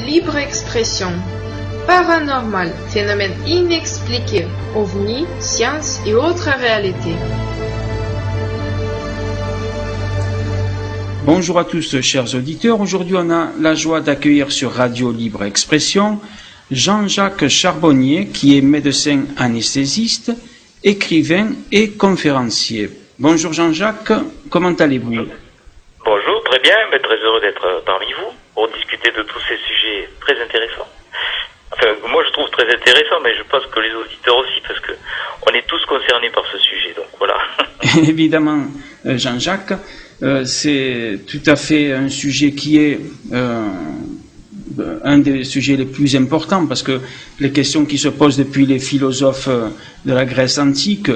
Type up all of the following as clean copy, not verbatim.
Libre Expression. Paranormal, phénomènes inexpliqués, ovnis, science et autres réalités. Bonjour à tous, chers auditeurs. Aujourd'hui, on a la joie d'accueillir sur Radio Libre Expression Jean-Jacques Charbonnier, qui est médecin anesthésiste, écrivain et conférencier. Bonjour Jean-Jacques, comment allez-vous ? Bonjour, très bien, mais très heureux d'être parmi vous pour discuter de tous ces sujets très intéressants. Enfin, moi je trouve très intéressant, mais je pense que les auditeurs aussi, parce que on est tous concernés par ce sujet, donc voilà. Évidemment, Jean-Jacques, c'est tout à fait un sujet qui est un des sujets les plus importants, parce que les questions qui se posent depuis les philosophes de la Grèce antique,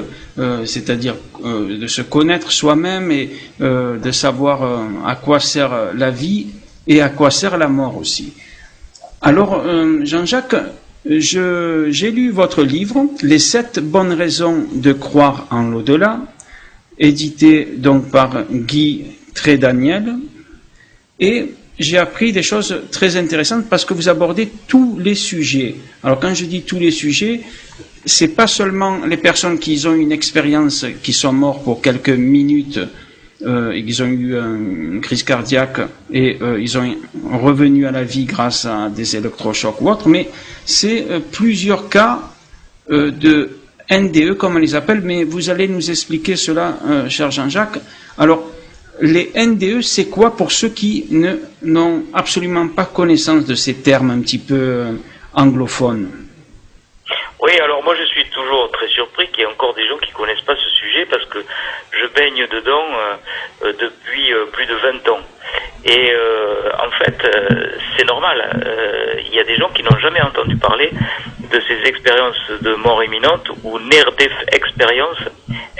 c'est-à-dire de se connaître soi-même et de savoir à quoi sert la vie et à quoi sert la mort aussi. Alors, Jean-Jacques, j'ai lu votre livre, Les 7 bonnes raisons de croire en l'au-delà, édité donc par Guy Trédaniel, et j'ai appris des choses très intéressantes parce que vous abordez tous les sujets. Alors quand je dis tous les sujets, c'est pas seulement les personnes qui ont une expérience, qui sont mortes pour quelques minutes, ils ont eu une crise cardiaque et ils sont revenus à la vie grâce à des électrochocs ou autres, mais c'est plusieurs cas de NDE comme on les appelle, mais vous allez nous expliquer cela, cher Jean-Jacques. Alors, les NDE, c'est quoi pour ceux qui n'ont absolument pas connaissance de ces termes un petit peu anglophones ? Oui, alors moi je suis toujours très surpris qu'il y ait encore des gens qui ne connaissent pas ce sujet, parce que je baigne dedans depuis plus de 20 ans. Et en fait, c'est normal. Il y a des gens qui n'ont jamais entendu parler de ces expériences de mort imminente ou near-death experience,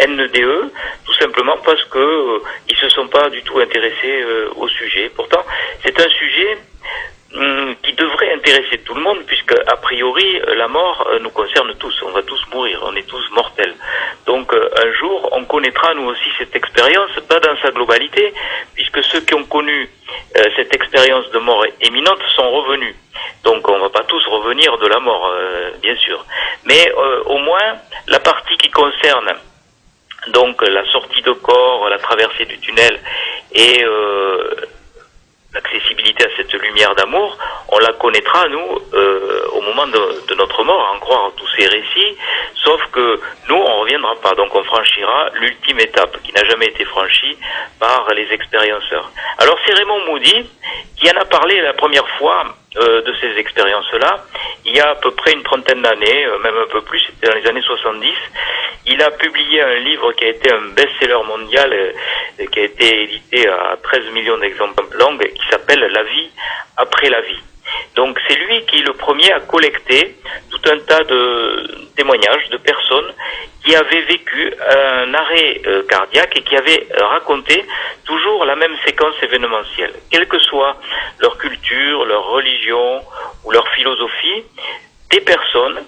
NDE, tout simplement parce que ils se sont pas du tout intéressés au sujet. Pourtant, c'est un sujet qui devrait intéresser tout le monde, puisque a priori la mort nous concerne tous, on va tous mourir, on est tous mortels. Donc un jour on connaîtra nous aussi cette expérience, pas dans sa globalité, puisque ceux qui ont connu cette expérience de mort imminente sont revenus. Donc on va pas tous revenir de la mort, bien sûr. Mais au moins la partie qui concerne donc la sortie de corps, la traversée du tunnel et l'accessibilité à cette lumière d'amour, on la connaîtra, nous, au moment de notre mort, à en croire tous ces récits, sauf que nous, on ne reviendra pas. Donc on franchira l'ultime étape, qui n'a jamais été franchie par les expérienceurs. Alors c'est Raymond Moody qui en a parlé la première fois de ces expériences-là, il y a à peu près une trentaine d'années, même un peu plus, c'était dans les années 70. Il a publié un livre qui a été un best-seller mondial, qui a été édité à 13 millions d'exemplaires langues, qui s'appelle La vie après la vie. Donc c'est lui qui est le premier à collecter tout un tas de témoignages de personnes qui avaient vécu un arrêt cardiaque et qui avaient raconté toujours la même séquence événementielle. Quelle que soit leur culture, leur religion ou leur philosophie, des personnes,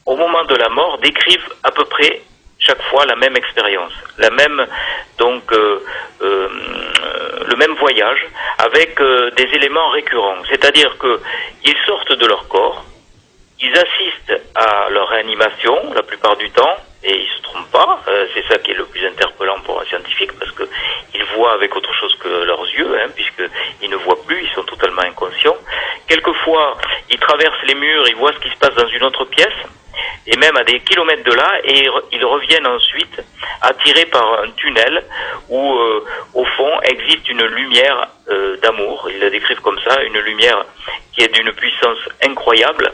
au moment de la mort, décrivent à peu près chaque fois la même expérience, la même le même voyage avec des éléments récurrents. C'est-à-dire que ils sortent de leur corps, ils assistent à leur réanimation la plupart du temps, et ils se trompent pas. C'est ça qui est le plus interpellant pour un scientifique, parce que ils voient avec autre chose que leurs yeux, puisqu'ils ne voient plus, ils sont totalement inconscients. Quelquefois, ils traversent les murs, ils voient ce qui se passe dans une autre pièce, et même à des kilomètres de là, et ils reviennent ensuite attirés par un tunnel où, au fond, existe une lumière d'amour. Ils la décrivent comme ça, une lumière qui est d'une puissance incroyable,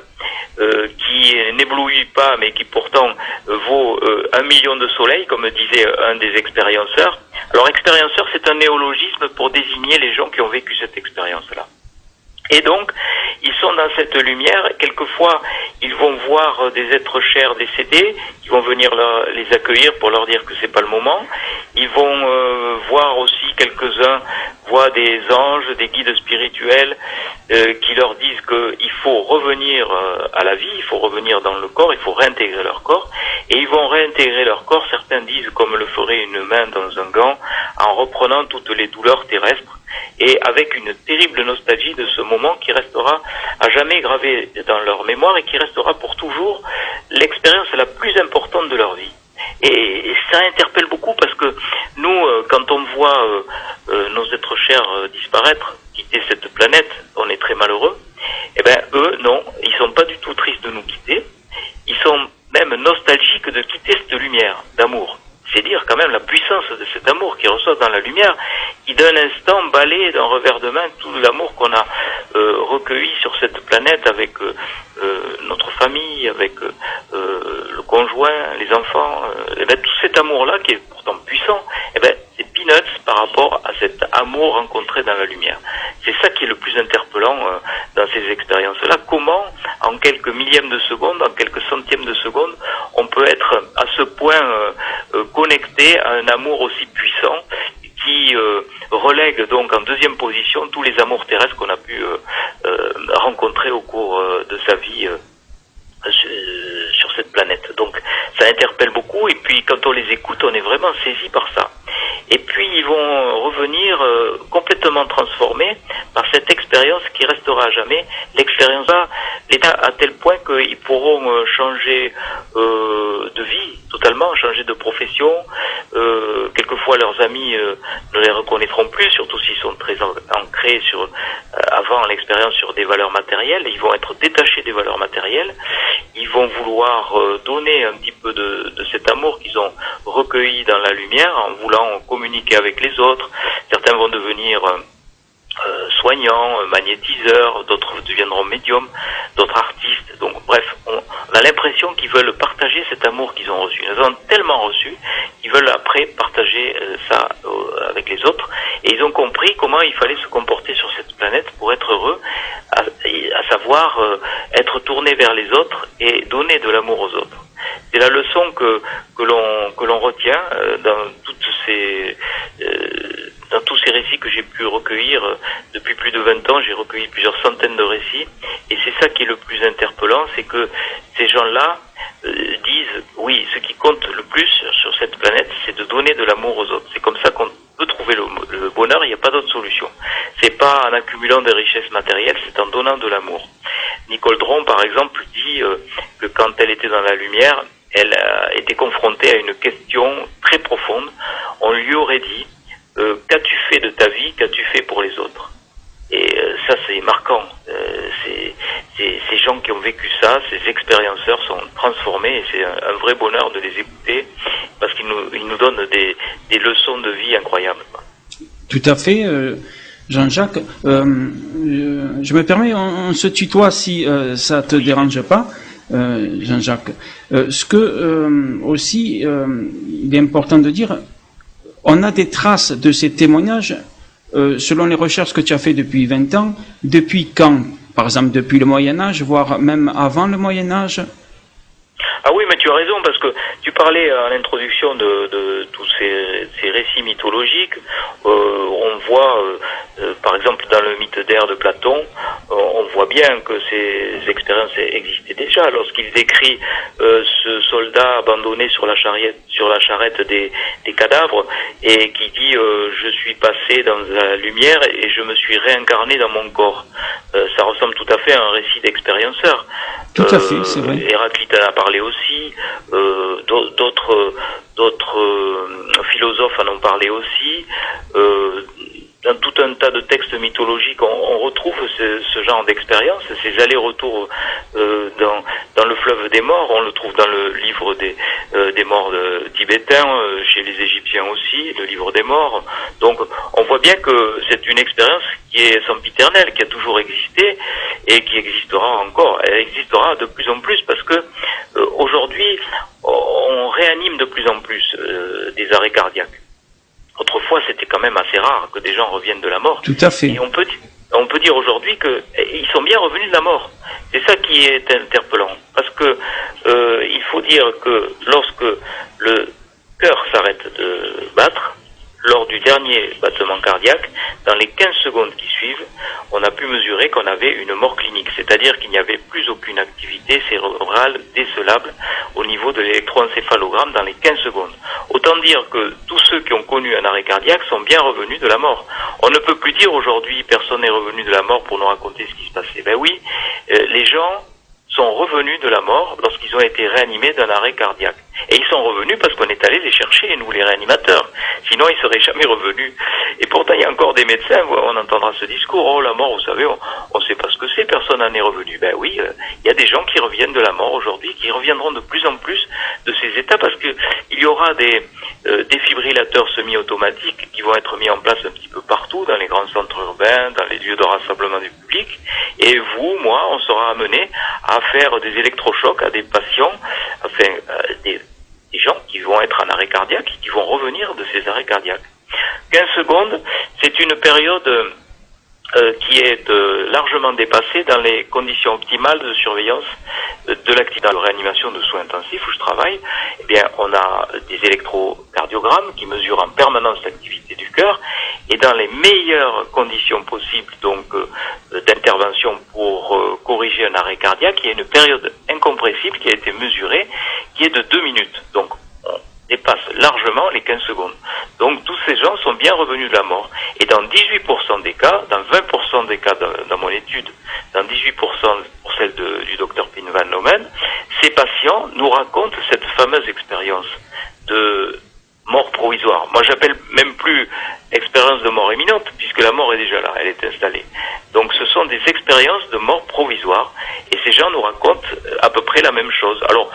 qui n'éblouit pas, mais qui pourtant vaut 1 million de soleils, comme disait un des expérienceurs. Alors, expérienceur, c'est un néologisme pour désigner les gens qui ont vécu cette expérience-là. Et donc, ils sont dans cette lumière. Quelquefois, ils vont voir des êtres chers décédés, qui vont venir les accueillir pour leur dire que c'est pas le moment. Ils vont voir aussi, quelques-uns voient des anges, des guides spirituels, qui leur disent qu'il faut revenir à la vie, il faut revenir dans le corps, il faut réintégrer leur corps. Et ils vont réintégrer leur corps, certains disent comme le ferait une main dans un gant, en reprenant toutes les douleurs terrestres. et avec une terrible nostalgie de ce moment qui restera à jamais gravé dans leur mémoire et qui restera pour toujours l'expérience la plus importante de leur vie. Et ça interpelle beaucoup parce que nous, quand on voit nos êtres chers disparaître, quitter cette planète, on est très malheureux. Eh ben eux, non, ils sont pas du tout tristes de nous quitter. Ils sont même nostalgiques de quitter cette lumière d'amour. C'est dire quand même la puissance de cet amour qu'ils reçoivent dans la lumière, qui d'un instant balaye d'un revers de main tout l'amour qu'on a recueilli sur cette planète avec notre famille, avec le conjoint, les enfants. Et ben, tout cet amour-là, qui est pourtant puissant, eh ben, c'est peanuts par rapport à cet amour rencontré dans la lumière. C'est ça qui est le plus interpellant dans ces expériences-là. Comment, en quelques millièmes de seconde, en quelques centièmes de seconde, on peut être à ce point connecté à un amour aussi puissant qui relègue donc en deuxième position tous les amours terrestres qu'on a pu rencontrer au cours de sa vie sur cette planète. Donc ça interpelle beaucoup, et puis quand on les écoute, on est vraiment saisi par ça. Et puis ils vont revenir complètement transformés par cette expérience qui restera à jamais. L'expérience là, l'état à tel point qu'ils pourront changer de vie totalement, changer de profession. Quelquefois leurs amis ne les reconnaîtront plus, surtout s'ils sont très ancrés sur avant l'expérience sur des valeurs matérielles. Ils vont être détachés des valeurs matérielles. Ils vont vouloir donner un petit peu de cet amour qu'ils ont recueilli dans la lumière en voulant communiquer avec les autres. Certains vont devenir soignants, magnétiseurs, d'autres deviendront médiums, d'autres artistes. Donc bref, on a l'impression qu'ils veulent partager cet amour qu'ils ont reçu. Ils ont tellement reçu qu'ils veulent après partager ça avec les autres. Et ils ont compris comment il fallait se comporter sur cette planète pour être heureux, à savoir être tourné vers les autres et donner de l'amour aux autres. C'est la leçon que l'on retient dans tous ces récits que j'ai pu recueillir depuis plus de 20 ans. J'ai recueilli plusieurs centaines de récits, et c'est ça qui est le plus interpellant, c'est que ces gens-là disent oui, ce qui compte le plus sur cette planète, c'est de donner de l'amour aux autres. C'est comme ça qu'on peut trouver le bonheur. Il n'y a pas d'autre solution. C'est pas en accumulant des richesses matérielles, c'est en donnant de l'amour. Nicole Dron, par exemple, dit que quand elle était dans la lumière, elle a été confrontée à une question très profonde. On lui aurait dit qu'as-tu fait de ta vie, qu'as-tu fait pour les autres? Et ça, c'est marquant. Ces gens qui ont vécu ça, ces expérienceurs sont transformés, et c'est un vrai bonheur de les écouter parce qu'ils nous donnent des leçons de vie incroyables. Tout à fait, Jean-Jacques. Je me permets, on se tutoie si ça te dérange pas, Jean-Jacques. Ce que aussi, il est important de dire, on a des traces de ces témoignages selon les recherches que tu as fait depuis 20 ans. Depuis quand? Par exemple, depuis le Moyen-Âge, voire même avant le Moyen-Âge? Ah oui, mais tu as raison, parce que tu parlais à l'introduction de tous ces récits mythologiques. On voit, par exemple, dans le mythe d'Air de Platon, on voit bien que ces expériences existaient déjà. Lorsqu'il décrit ce soldat abandonné sur la charrette des cadavres, et qui dit je suis passé dans la lumière et je me suis réincarné dans mon corps. Ça ressemble tout à fait à un récit d'expérienceur. Tout à fait, c'est vrai. Héraclite en a parlé aussi, d'autres philosophes en ont parlé aussi. Dans tout un tas de textes mythologiques, on retrouve ce genre d'expérience, ces allers-retours dans le fleuve des morts. On le trouve dans le livre des morts tibétains, chez les Égyptiens aussi, le livre des morts. Donc on voit bien que c'est une expérience qui est sempiternelle, qui a toujours existé et qui existera encore. Elle existera de plus en plus parce que aujourd'hui on réanime de plus en plus des arrêts cardiaques. Autrefois, c'était quand même assez rare que des gens reviennent de la mort. Tout à fait. Et on peut dire aujourd'hui qu'ils sont bien revenus de la mort. C'est ça qui est interpellant. Parce que il faut dire que lorsque le cœur s'arrête de battre, lors du dernier battement cardiaque, dans les 15 secondes qui suivent, on a pu mesurer qu'on avait une mort clinique, c'est-à-dire qu'il n'y avait plus aucune activité cérébrale décelable au niveau de l'électroencéphalogramme dans les 15 secondes. Autant dire que tous ceux qui ont connu un arrêt cardiaque sont bien revenus de la mort. On ne peut plus dire aujourd'hui personne n'est revenu de la mort pour nous raconter ce qui se passait. Ben oui, les gens sont revenus de la mort lorsqu'ils ont été réanimés d'un arrêt cardiaque. Et ils sont revenus parce qu'on est allé les chercher, nous les réanimateurs. Sinon, ils seraient jamais revenus. Et pourtant, il y a encore des médecins, on entendra ce discours, oh la mort, vous savez, on sait pas ce que c'est, personne n'en est revenu. Ben oui, il y a des gens qui reviennent de la mort aujourd'hui, qui reviendront de plus en plus de ces états, parce que il y aura des défibrillateurs semi-automatiques qui vont être mis en place un petit peu partout, dans les grands centres urbains, dans les lieux de rassemblement du public. Et vous, moi, on sera amenés à faire des électrochocs à des patients, enfin, des gens qui vont être en arrêt cardiaque et qui vont revenir de ces arrêts cardiaques. 15 secondes, c'est une période qui est largement dépassée dans les conditions optimales de surveillance de l'activité de réanimation de soins intensifs où je travaille. Eh bien, on a des électrocardiogrammes qui mesurent en permanence l'activité du cœur et dans les meilleures conditions possibles donc d'intervention pour corriger un arrêt cardiaque, il y a une période incompressible qui a été mesurée qui est de 2 minutes. Donc, on dépasse largement les 15 secondes. Donc tous ces gens sont bien revenus de la mort. Et dans 18% des cas, dans 20% des cas dans mon étude, dans 18% pour celle du docteur Pin van Lomen, ces patients nous racontent cette fameuse expérience de mort provisoire. Moi j'appelle même plus expérience de mort imminente, puisque la mort est déjà là, elle est installée. Donc ce sont des expériences de mort provisoire, et ces gens nous racontent à peu près la même chose. Alors,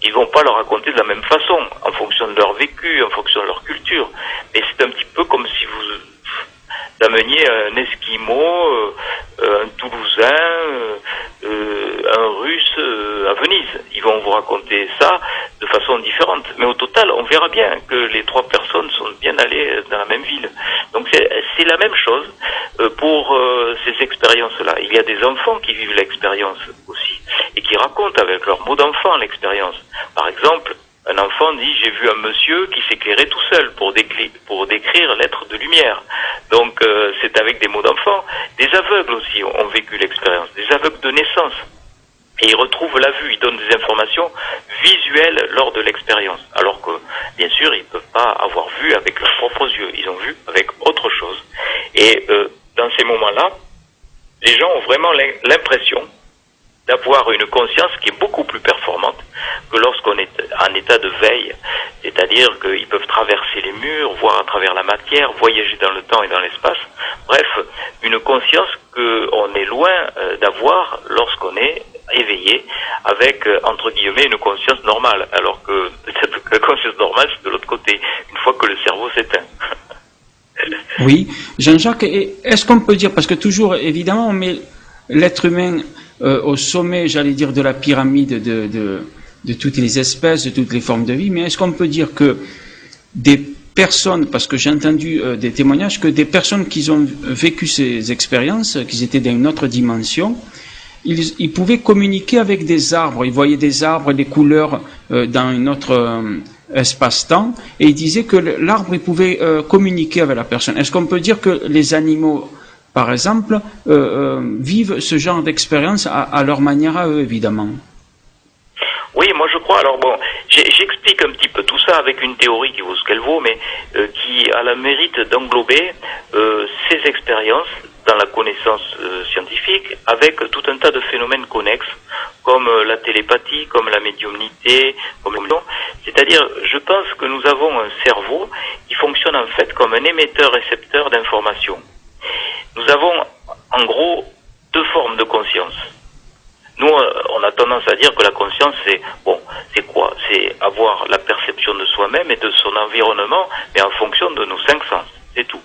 ils vont pas le raconter de la même façon, en fonction de leur vécu, en fonction de leur culture. Mais c'est un petit peu comme si vous ameniez un Esquimau, un Toulousain, un Russe à Venise. Ils vont vous raconter ça de façon différente. Mais au total, on verra bien que les 3 personnes sont bien allées dans la même ville. Donc c'est la même chose pour ces expériences-là. Il y a des enfants qui vivent l'expérience aussi et qui racontent avec leurs mots d'enfant l'expérience. Par exemple, un enfant dit « j'ai vu un monsieur qui s'éclairait tout seul pour décrire l'être de lumière ». Donc c'est avec des mots d'enfant. Des aveugles aussi ont vécu l'expérience, des aveugles de naissance. Et ils retrouvent la vue, ils donnent des informations visuelles lors de l'expérience. Alors que, bien sûr, ils ne peuvent pas avoir vu avec leurs propres yeux, ils ont vu avec autre chose. Et dans ces moments-là, les gens ont vraiment l'impression d'avoir une conscience qui est beaucoup plus performante que lorsqu'on est en état de veille, c'est-à-dire qu'ils peuvent traverser les murs, voir à travers la matière, voyager dans le temps et dans l'espace. Bref, une conscience qu'on est loin d'avoir lorsqu'on est éveillé avec, entre guillemets, une conscience normale, alors que peut-être que la conscience normale, c'est de l'autre côté, une fois que le cerveau s'éteint. Oui, Jean-Jacques, est-ce qu'on peut dire, parce que toujours, évidemment, on met l'être humain au sommet, j'allais dire, de la pyramide de toutes les espèces, de toutes les formes de vie, mais est-ce qu'on peut dire que des personnes, parce que j'ai entendu des témoignages, que des personnes qui ont vécu ces expériences, qui étaient dans une autre dimension, ils pouvaient communiquer avec des arbres, ils voyaient des arbres, des couleurs dans un autre espace-temps, et ils disaient que l'arbre, il pouvait communiquer avec la personne. Est-ce qu'on peut dire que les animaux, par exemple, vivent ce genre d'expérience à leur manière à eux, évidemment? Oui, moi je crois. Alors bon, j'explique un petit peu tout ça avec une théorie qui vaut ce qu'elle vaut, mais qui a le mérite d'englober ces expériences dans la connaissance scientifique avec tout un tas de phénomènes connexes, comme la télépathie, comme la médiumnité, c'est-à-dire, je pense que nous avons un cerveau qui fonctionne en fait comme un émetteur-récepteur d'informations. Nous avons en gros 2 formes de conscience. Nous, on a tendance à dire que la conscience, c'est quoi? C'est avoir la perception de soi-même et de son environnement, mais en fonction de nos 5 sens, c'est tout.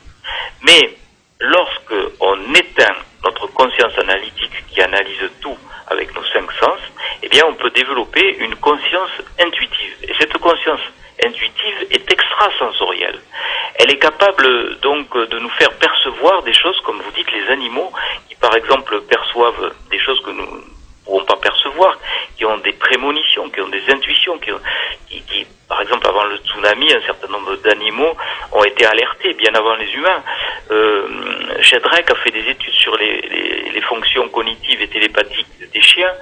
Mais lorsque on éteint notre conscience analytique qui analyse tout avec nos 5 sens, eh bien on peut développer une conscience intuitive. Et cette conscience intuitive est extrasensorielle. Elle est capable donc de nous faire percevoir des choses, comme vous dites, les animaux, qui par exemple perçoivent des choses que nous ne pourrons pas percevoir, qui ont des prémonitions, qui ont des intuitions, qui par exemple avant le tsunami, un certain nombre d'animaux ont été alertés bien avant les humains. Shedrack a fait des études sur les fonctions cognitives et télépathiques des chiens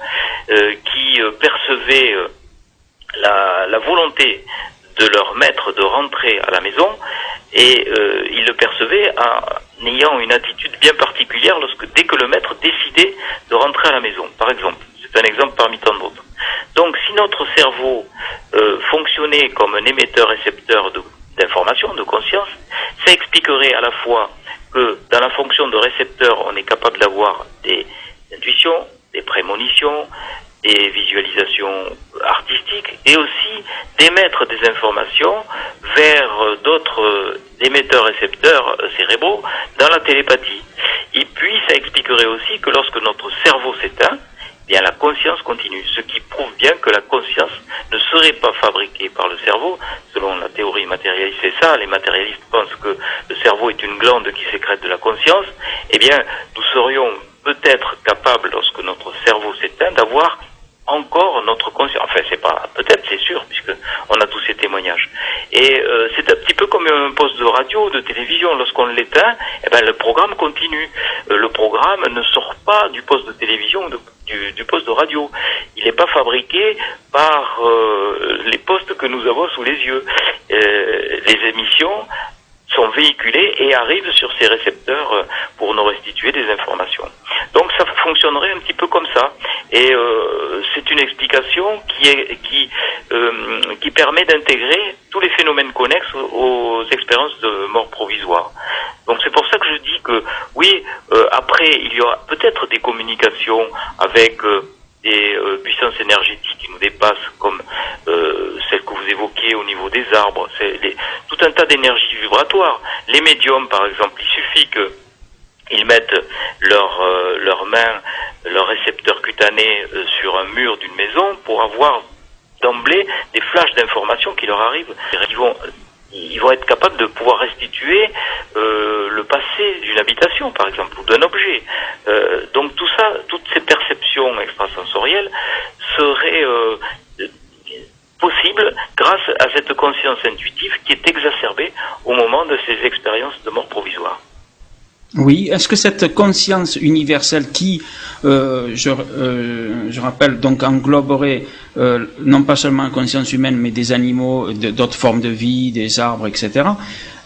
qui percevaient la volonté de leur maître de rentrer à la maison, et ils le percevaient en ayant une attitude bien particulière dès que le maître décidait de rentrer à la maison, par exemple. C'est un exemple parmi tant d'autres. Donc si notre cerveau fonctionnait comme un émetteur-récepteur d'informations, de conscience, ça expliquerait à la fois que dans la fonction de récepteur, on est capable d'avoir des intuitions, des prémonitions, des visualisations artistiques, et aussi d'émettre des informations vers d'autres émetteurs-récepteurs cérébraux dans la télépathie. Et puis ça expliquerait aussi que lorsque notre cerveau s'éteint, eh bien la conscience continue, ce qui prouve bien que la conscience ne serait pas fabriquée par le cerveau. Selon la théorie matérialiste, c'est ça, les matérialistes pensent que le cerveau est une glande qui sécrète de la conscience. Eh bien, nous serions peut-être capables, lorsque notre cerveau s'éteint, d'avoir encore notre conscience. Enfin, c'est pas peut-être, c'est sûr, puisque on a tous ces témoignages. Et c'est un petit peu comme un poste de radio, de télévision. Lorsqu'on l'éteint, eh ben le programme continue. Le programme ne sort pas du poste de télévision, du poste de radio. Il n'est pas fabriqué par les postes que nous avons sous les yeux. Les émissions sont véhiculées et arrivent sur ces récepteurs pour nous restituer des informations. Donc ça fonctionnerait un petit peu comme ça. Et c'est une explication qui permet d'intégrer tous les phénomènes connexes aux expériences de mort provisoire. Donc c'est pour ça que je dis que oui, après il y aura peut-être des communications avec des puissances énergétiques qui nous dépassent, comme celles que vous évoquiez au niveau des arbres, tout un tas d'énergies vibratoires. Les médiums, par exemple, il suffit qu'ils mettent leurs mains, leurs récepteurs cutanés sur un mur d'une maison pour avoir d'emblée des flashs d'informations qui leur arrivent. Ils vont être capables de pouvoir restituer le passé d'une habitation, par exemple, ou d'un objet. Donc tout ça, toutes ces perceptions extrasensorielles seraient possibles grâce à cette conscience intuitive qui est exacerbée au moment de ces expériences de mort provisoire. Oui, est-ce que cette conscience universelle qui, je rappelle, donc engloberait non pas seulement la conscience humaine, mais des animaux, d'autres formes de vie, des arbres, etc.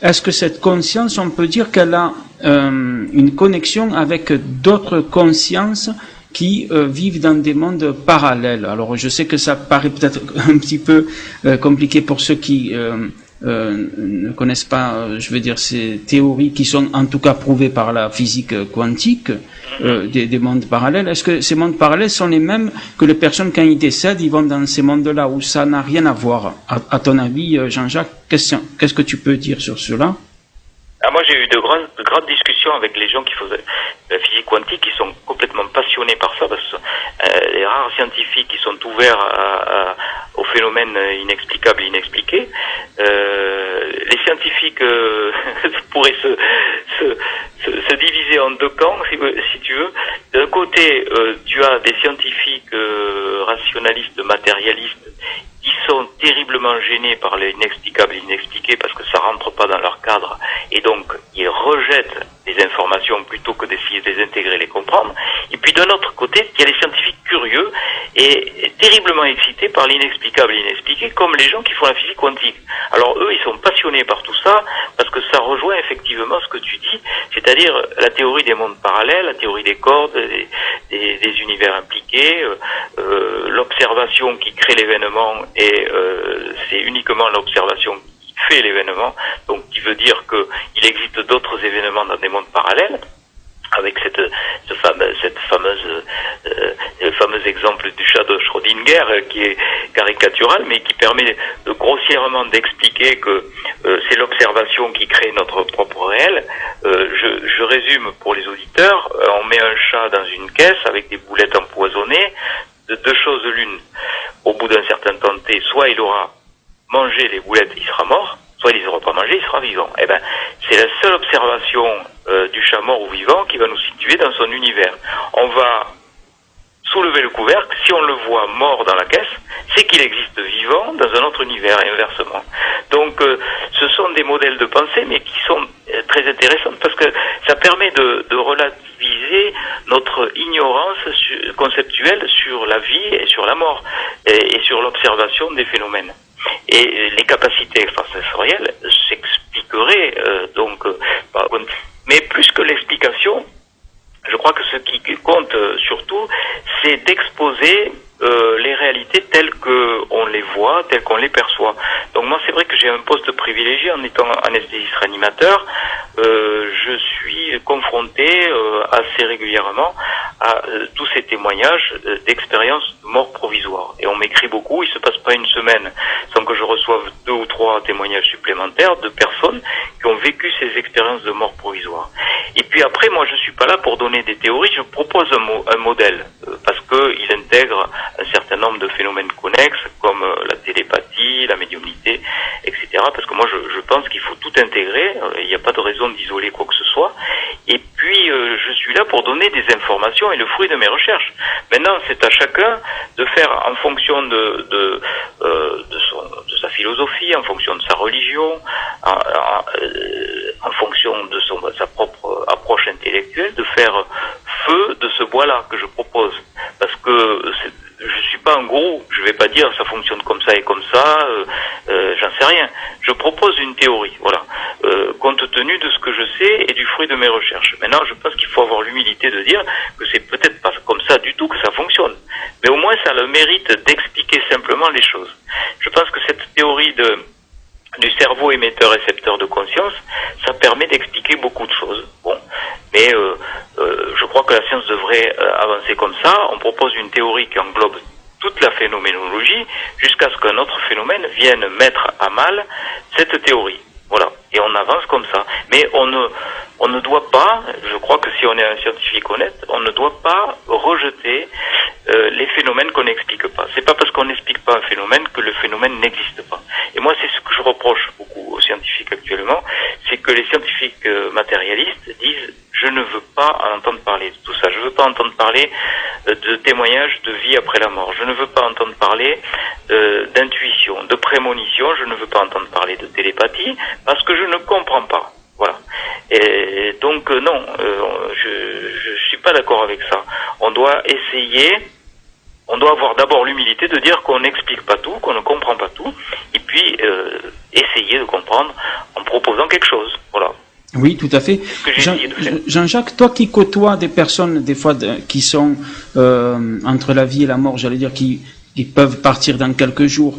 Est-ce que cette conscience, on peut dire qu'elle a une connexion avec d'autres consciences qui vivent dans des mondes parallèles? Alors, je sais que ça paraît peut-être un petit peu compliqué pour ceux qui ne connaissent pas, je veux dire, ces théories qui sont en tout cas prouvées par la physique quantique, des mondes parallèles. Est-ce que ces mondes parallèles sont les mêmes que les personnes, quand ils décèdent, ils vont dans ces mondes-là, où ça n'a rien à voir? À ton avis, Jean-Jacques, qu'est-ce que tu peux dire sur cela? Moi, j'ai eu de grandes discussions avec les gens qui font de la physique quantique, qui sont complètement passionnés par ça, parce que les rares scientifiques qui sont ouverts aux phénomènes inexplicables et inexpliqués. Les scientifiques pourraient se diviser en deux camps, si tu veux. D'un côté, tu as des scientifiques rationalistes, matérialistes, qui sont terriblement gênés par l'inexplicable et l'inexpliqué parce que ça rentre pas dans leur cadre, et donc ils rejettent les informations plutôt que d'essayer de les intégrer, les comprendre. Et puis d'un autre côté, il y a les scientifiques curieux et terriblement excités par l'inexplicable et l'inexpliqué, comme les gens qui font la physique quantique. Alors eux, ils sont passionnés par tout ça parce que ça rejoint effectivement ce que tu dis, c'est-à-dire la théorie des mondes parallèles, la théorie des cordes, des univers impliqués, l'observation qui crée l'événement, et c'est uniquement l'observation qui fait l'événement, donc qui veut dire qu'il existe d'autres événements dans des mondes parallèles, avec le fameux exemple du chat de Schrödinger qui est caricatural, mais qui permet grossièrement d'expliquer que c'est l'observation qui crée notre propre réel. Je résume pour les auditeurs, on met un chat dans une caisse avec des boulettes empoisonnées, de deux choses l'une. Au bout d'un certain temps de T, soit il aura mangé les boulettes, il sera mort, soit il les aura pas mangées, il sera vivant. Eh ben, c'est la seule observation du chat mort ou vivant qui va nous situer dans son univers. On va soulever le couvercle, si on le voit mort dans la caisse, c'est qu'il existe vivant dans un autre univers et inversement. Donc ce sont des modèles de pensée mais qui sont très intéressants parce que ça permet de relativiser notre ignorance conceptuelle sur la vie et sur la mort et sur l'observation des phénomènes. Et les capacités extrasensorielles s'expliqueraient mais plus que l'explication, je crois que ce qui compte surtout, c'est d'exposer les réalités telles qu'on les voit, telles qu'on les perçoit. Donc moi, c'est vrai que j'ai un poste privilégié en étant anesthésiste réanimateur. Je suis confronté assez régulièrement à tous ces témoignages d'expériences de mort provisoire. Et on m'écrit beaucoup, il se passe pas une semaine sans que je reçoive 2 ou 3 témoignages supplémentaires de personnes qui ont vécu ces expériences de mort provisoire. Et puis après, moi, je suis pas là pour donner des théories, je propose un modèle, parce qu'il intègre un certain nombre de phénomènes connexes, comme la télépathie, la médiumnité, etc. Parce que moi, je pense qu'il faut tout intégrer, il n'y a pas de raison d'isoler quoi que ce soit. Et puis, je suis là pour donner des informations et le fruit de mes recherches. Maintenant, c'est à chacun de faire en fonction de sa philosophie, en fonction de sa religion, en fonction de sa propre approche intellectuelle, de faire feu de ce bois-là que je propose. Parce que je suis pas un gourou, je vais pas dire ça fonctionne comme ça et comme ça, j'en sais rien. Je propose une théorie, voilà, compte tenu de ce que je sais et du fruit de mes recherches. Maintenant, je pense qu'il faut avoir l'humilité de dire que c'est peut-être pas comme ça du tout que ça fonctionne. Mais au moins, ça a le mérite d'expliquer simplement les choses. Je pense que cette théorie du cerveau émetteur-récepteur de conscience, ça permet d'expliquer beaucoup de choses. Bon, mais je crois que la science devrait avancer comme ça. On propose une théorie qui englobe toute la phénoménologie jusqu'à ce qu'un autre phénomène vienne mettre à mal cette théorie. Voilà. Et on avance comme ça. Mais on ne doit pas, je crois que si on est un scientifique honnête, on ne doit pas rejeter les phénomènes qu'on n'explique pas. C'est pas parce qu'on n'explique pas un phénomène que le phénomène n'existe pas. Et moi, c'est ce que je reproche beaucoup aux scientifiques actuellement, c'est que les scientifiques matérialistes disent « je ne veux pas entendre parler de tout ça, je ne veux pas entendre parler de témoignages de vie après la mort, je ne veux pas entendre parler d'intuition, de prémonition, je ne veux pas entendre parler de télépathie, parce que je ne comprends pas. » Voilà. Et donc non, je suis pas d'accord avec ça. On doit essayer, on doit avoir d'abord l'humilité de dire qu'on n'explique pas tout, qu'on ne comprend pas tout, et puis essayer de comprendre en proposant quelque chose. Voilà. Oui, tout à fait. Jean-Jacques, toi qui côtoies des personnes des fois qui sont entre la vie et la mort, j'allais dire qui peuvent partir dans quelques jours,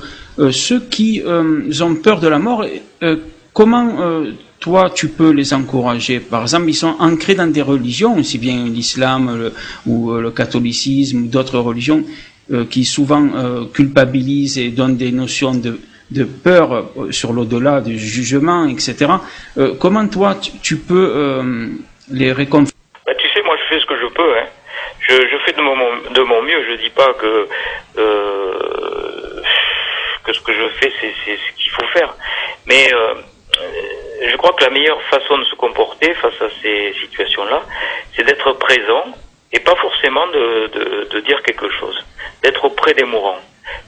ceux qui ont peur de la mort, comment toi tu peux les encourager? Par exemple, ils sont ancrés dans des religions, aussi bien l'islam ou le catholicisme ou d'autres religions qui souvent culpabilisent et donnent des notions de peur sur l'au-delà, du jugement, etc. Comment toi tu peux les réconforter? Tu sais, moi je fais ce que je peux. Hein. Je fais de mon mieux. Je dis pas que ce que je fais c'est ce qu'il faut faire. Mais je crois que la meilleure façon de se comporter face à ces situations-là, c'est d'être présent et pas forcément de dire quelque chose, d'être auprès des mourants.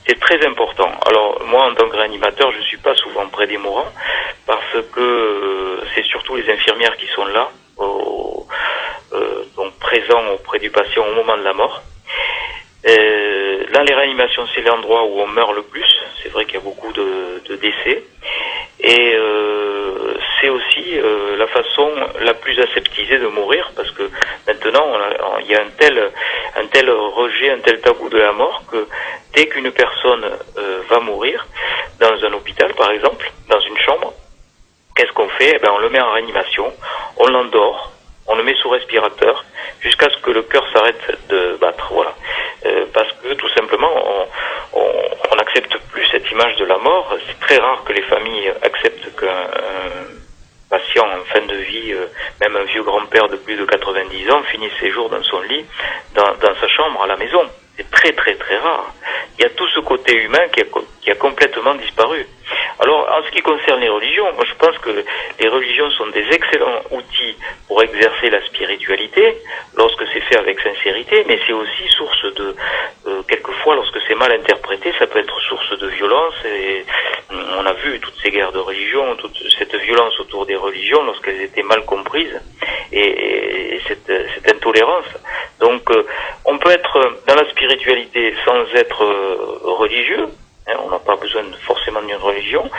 C'est très important. Alors moi, en tant que réanimateur, je suis pas souvent près des mourants parce que c'est surtout les infirmières qui sont là, donc présents auprès du patient au moment de la mort. Là, les réanimations, c'est l'endroit où on meurt le plus. C'est vrai qu'il y a beaucoup de décès. Et c'est aussi la façon la plus aseptisée de mourir, parce que maintenant il y a un tel rejet, un tel tabou de la mort que dès qu'une personne va mourir dans un hôpital par exemple, dans une chambre, qu'est-ce qu'on fait? On le met en réanimation, on l'endort, on le met sous respirateur jusqu'à ce que le cœur s'arrête de battre, voilà. Parce que tout simplement on n'accepte plus cette image de la mort. C'est très rare que les familles acceptent qu'un patient en fin de vie, même un vieux grand-père de plus de 90 ans, finisse ses jours dans son lit, dans sa chambre à la maison. C'est très très très rare. Il y a tout ce côté humain qui a complètement disparu. Alors, en ce qui concerne les religions, moi je pense que les religions sont des excellents outils pour exercer la spiritualité, lorsque c'est fait avec sincérité, mais c'est aussi source de, quelquefois, lorsque c'est mal interprété, ça peut être source de violence, et on a vu toutes ces guerres de religion, toute cette violence autour des religions, lorsqu'elles étaient mal comprises, et cette intolérance. Donc, on peut être dans la spiritualité sans être religieux. On n'a pas besoin forcément d'une religion,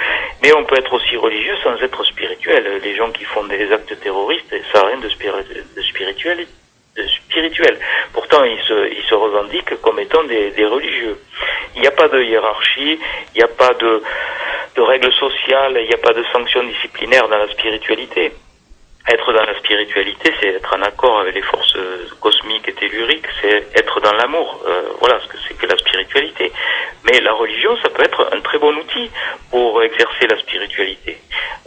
mais on peut être aussi religieux sans être spirituel. Les gens qui font des actes terroristes, ça n'a rien de spirituel. Pourtant, ils se revendiquent comme étant des religieux. Il n'y a pas de hiérarchie, il n'y a pas de règles sociales, il n'y a pas de sanctions disciplinaires dans la spiritualité. Être dans la spiritualité, c'est être en accord avec les forces cosmiques et telluriques, c'est être dans l'amour. Voilà ce que c'est que la spiritualité. Mais la religion, ça peut être un très bon outil pour exercer la spiritualité.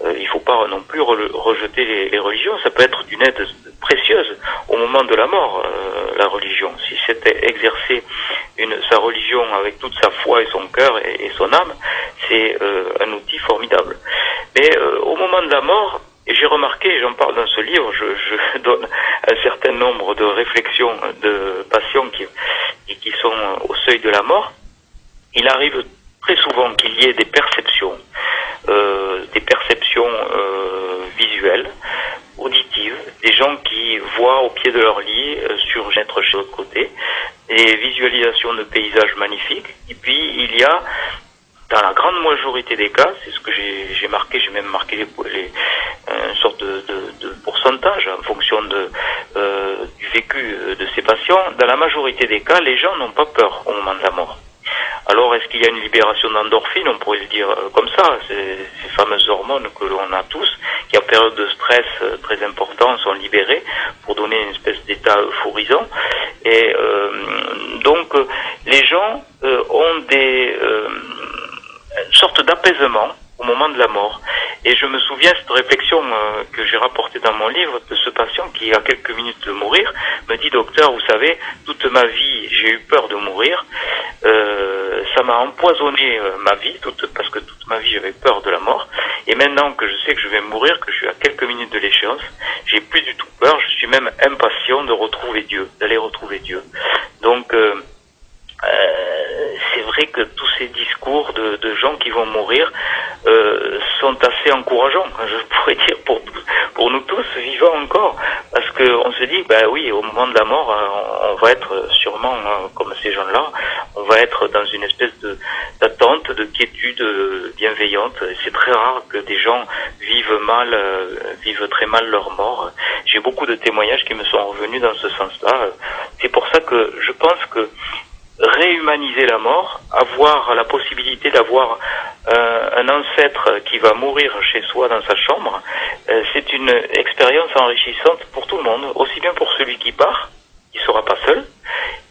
Il ne faut pas non plus rejeter les religions. Ça peut être d'une aide précieuse au moment de la mort, la religion. Si c'était exercer sa religion avec toute sa foi et son cœur et son âme, c'est un outil formidable. Mais au moment de la mort, et j'ai remarqué, et j'en parle dans ce livre, je donne un certain nombre de réflexions de patients qui sont au seuil de la mort. Il arrive très souvent qu'il y ait des perceptions visuelles, auditives, des gens qui voient au pied de leur lit surgir chez l'autre côté, des visualisations de paysages magnifiques. Et puis il y a, dans la grande majorité des cas, c'est ce que j'ai marqué, j'ai même marqué une sorte de pourcentage en fonction du vécu de ces patients. Dans la majorité des cas, les gens n'ont pas peur au moment de la mort. Alors, est-ce qu'il y a une libération d'endorphines? On pourrait le dire comme ça, ces fameuses hormones que l'on a tous, qui en période de stress très important sont libérées pour donner une espèce d'état euphorisant. Et donc, les gens ont une sorte d'apaisement au moment de la mort. Et je me souviens cette réflexion que j'ai rapportée dans mon livre de ce patient qui, à quelques minutes de mourir, me dit: docteur, vous savez, toute ma vie, j'ai eu peur de mourir. Ça m'a empoisonné ma vie, parce que toute ma vie, j'avais peur de la mort. Et maintenant que je sais que je vais mourir, que je suis à quelques minutes de l'échéance, j'ai plus du tout peur. Je suis même impatient de retrouver Dieu, d'aller retrouver Dieu. Donc, c'est vrai que tous ces discours de gens qui vont mourir sont assez encourageants, je pourrais dire, pour nous tous vivants encore, parce que on se dit, ben oui, au moment de la mort, on va être sûrement comme ces gens-là, on va être dans une espèce d'attente, de quiétude bienveillante. C'est très rare que des gens vivent très mal leur mort. J'ai beaucoup de témoignages qui me sont revenus dans ce sens-là. C'est pour ça que je pense que réhumaniser la mort, avoir la possibilité d'avoir un ancêtre qui va mourir chez soi dans sa chambre, c'est une expérience enrichissante pour tout le monde, aussi bien pour celui qui part, qui ne sera pas seul,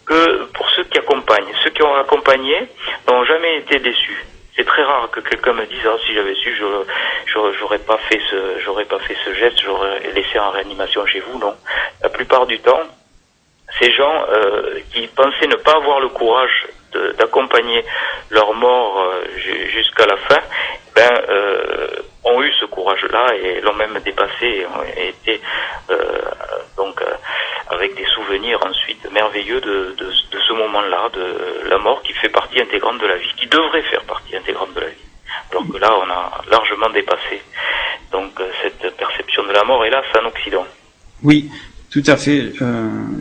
que pour ceux qui accompagnent. Ceux qui ont accompagné n'ont jamais été déçus. C'est très rare que quelqu'un me dise: si j'avais su, j'aurais pas fait ce geste, j'aurais laissé en réanimation chez vous. Non. La plupart du temps, ces gens qui pensaient ne pas avoir le courage d'accompagner leur mort jusqu'à la fin, ont eu ce courage-là et l'ont même dépassé et été avec des souvenirs ensuite merveilleux de ce moment-là, de la mort qui fait partie intégrante de la vie, qui devrait faire partie intégrante de la vie. Alors que là, on a largement dépassé donc cette perception de la mort, hélas, en Occident. Oui. Tout à fait,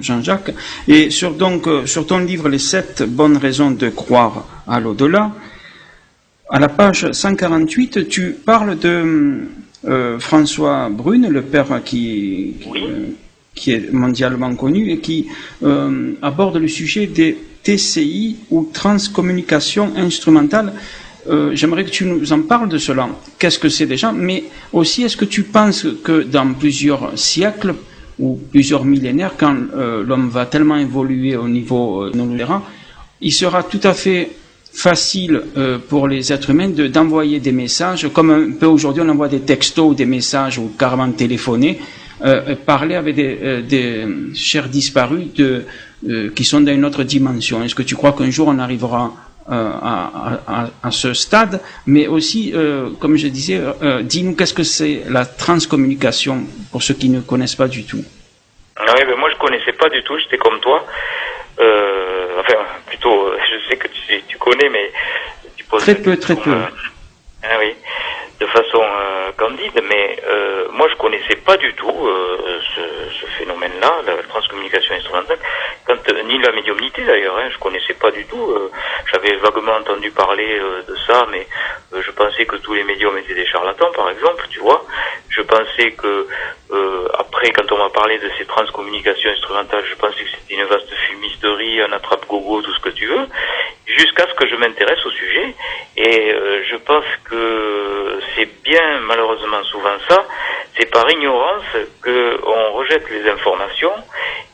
Jean-Jacques. Et sur ton livre, Les 7 bonnes raisons de croire à l'au-delà, à la page 148, tu parles de François Brune, le père qui est mondialement connu et qui aborde le sujet des TCI ou transcommunication instrumentale. J'aimerais que tu nous en parles de cela. Qu'est-ce que c'est déjà? Mais aussi, est-ce que tu penses que dans plusieurs siècles ou plusieurs millénaires, quand l'homme va tellement évoluer au niveau non-lunaire, il sera tout à fait facile pour les êtres humains d'envoyer des messages, comme un peu aujourd'hui on envoie des textos ou des messages ou carrément téléphoner, parler avec des chers disparus qui sont dans une autre dimension. Est-ce que tu crois qu'un jour on arrivera à ce stade, mais aussi, comme je disais, dis-nous qu'est-ce que c'est la transcommunication pour ceux qui ne connaissent pas du tout. Oui, ben moi je connaissais pas du tout, j'étais comme toi. Enfin, plutôt, je sais que tu connais, mais tu poses très peu. Ah oui, de façon candide, mais moi je connaissais pas du tout ce phénomène-là, la transcommunication instrumentale, ni la médiumnité d'ailleurs, je connaissais pas du tout. J'avais vaguement entendu parler de ça, mais je pensais que tous les médiums étaient des charlatans, par exemple, tu vois. Je pensais que après, quand on m'a parlé de ces transcommunications instrumentales, je pensais que c'était une vaste fumisterie, un attrape-gogo, tout ce que tu veux, jusqu'à ce que je m'intéresse au sujet. Et je pense que c'est bien malheureusement souvent ça, c'est par ignorance qu'on rejette les informations,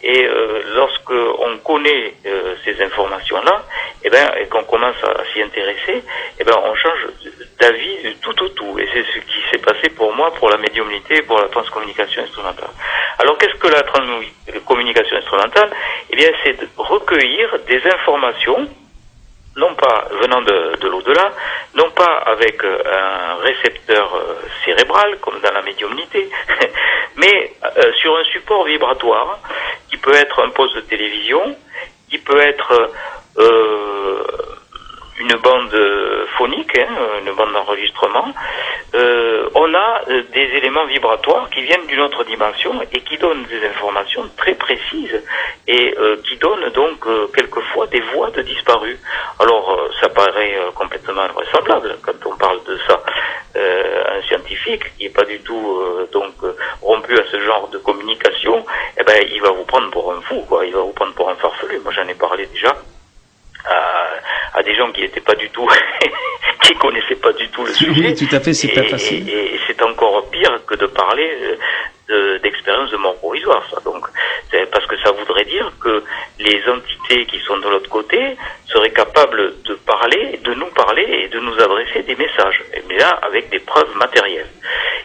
et lorsque on connaît ces informations-là, et qu'on commence à s'y intéresser, on change d'avis du tout au tout. Et c'est ce qui s'est passé pour moi, pour la médiumnité et pour la transcommunication instrumentale. Alors qu'est-ce que la transcommunication instrumentale? C'est de recueillir des informations, non pas venant de l'au-delà, non pas avec un récepteur cérébral, comme dans la médiumnité, mais sur un support vibratoire, qui peut être un poste de télévision, qui peut être une bande phonique, une bande d'enregistrement. On a des éléments vibratoires qui viennent d'une autre dimension et qui donnent des informations très précises et qui donnent donc quelquefois des voix de disparus. Alors ça paraît complètement invraisemblable quand on parle de ça. Un scientifique qui n'est pas du tout rompu à ce genre de communication, il va vous prendre pour un fou, quoi. Il va vous prendre pour un farfelu. Moi j'en ai parlé déjà à des gens qui n'étaient pas du tout, qui connaissaient pas du tout le sujet. Oui, tout à fait, c'est pas facile. Et c'est encore pire que de parler d'expérience de mort provisoire, ça. Donc, c'est parce que ça voudrait dire que les entités qui sont de l'autre côté seraient capables de parler, de nous parler et de nous adresser des messages. Mais là, avec des preuves matérielles.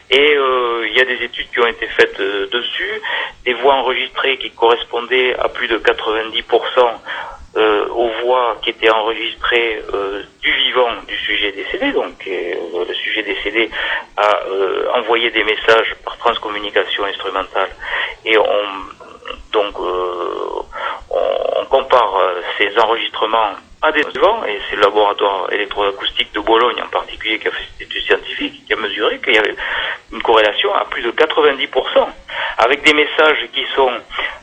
Et il y a des études qui ont été faites dessus, des voix enregistrées qui correspondaient à plus de 90% aux voix qui étaient enregistrées du vivant du sujet décédé. Donc le sujet décédé a envoyé des messages par transcommunication instrumentale, et on compare ces enregistrements à des vivants, et c'est le laboratoire électroacoustique de Bologne en particulier qui a fait cette étude scientifique, qui a mesuré qu'il y avait une corrélation à plus de 90%, avec des messages qui sont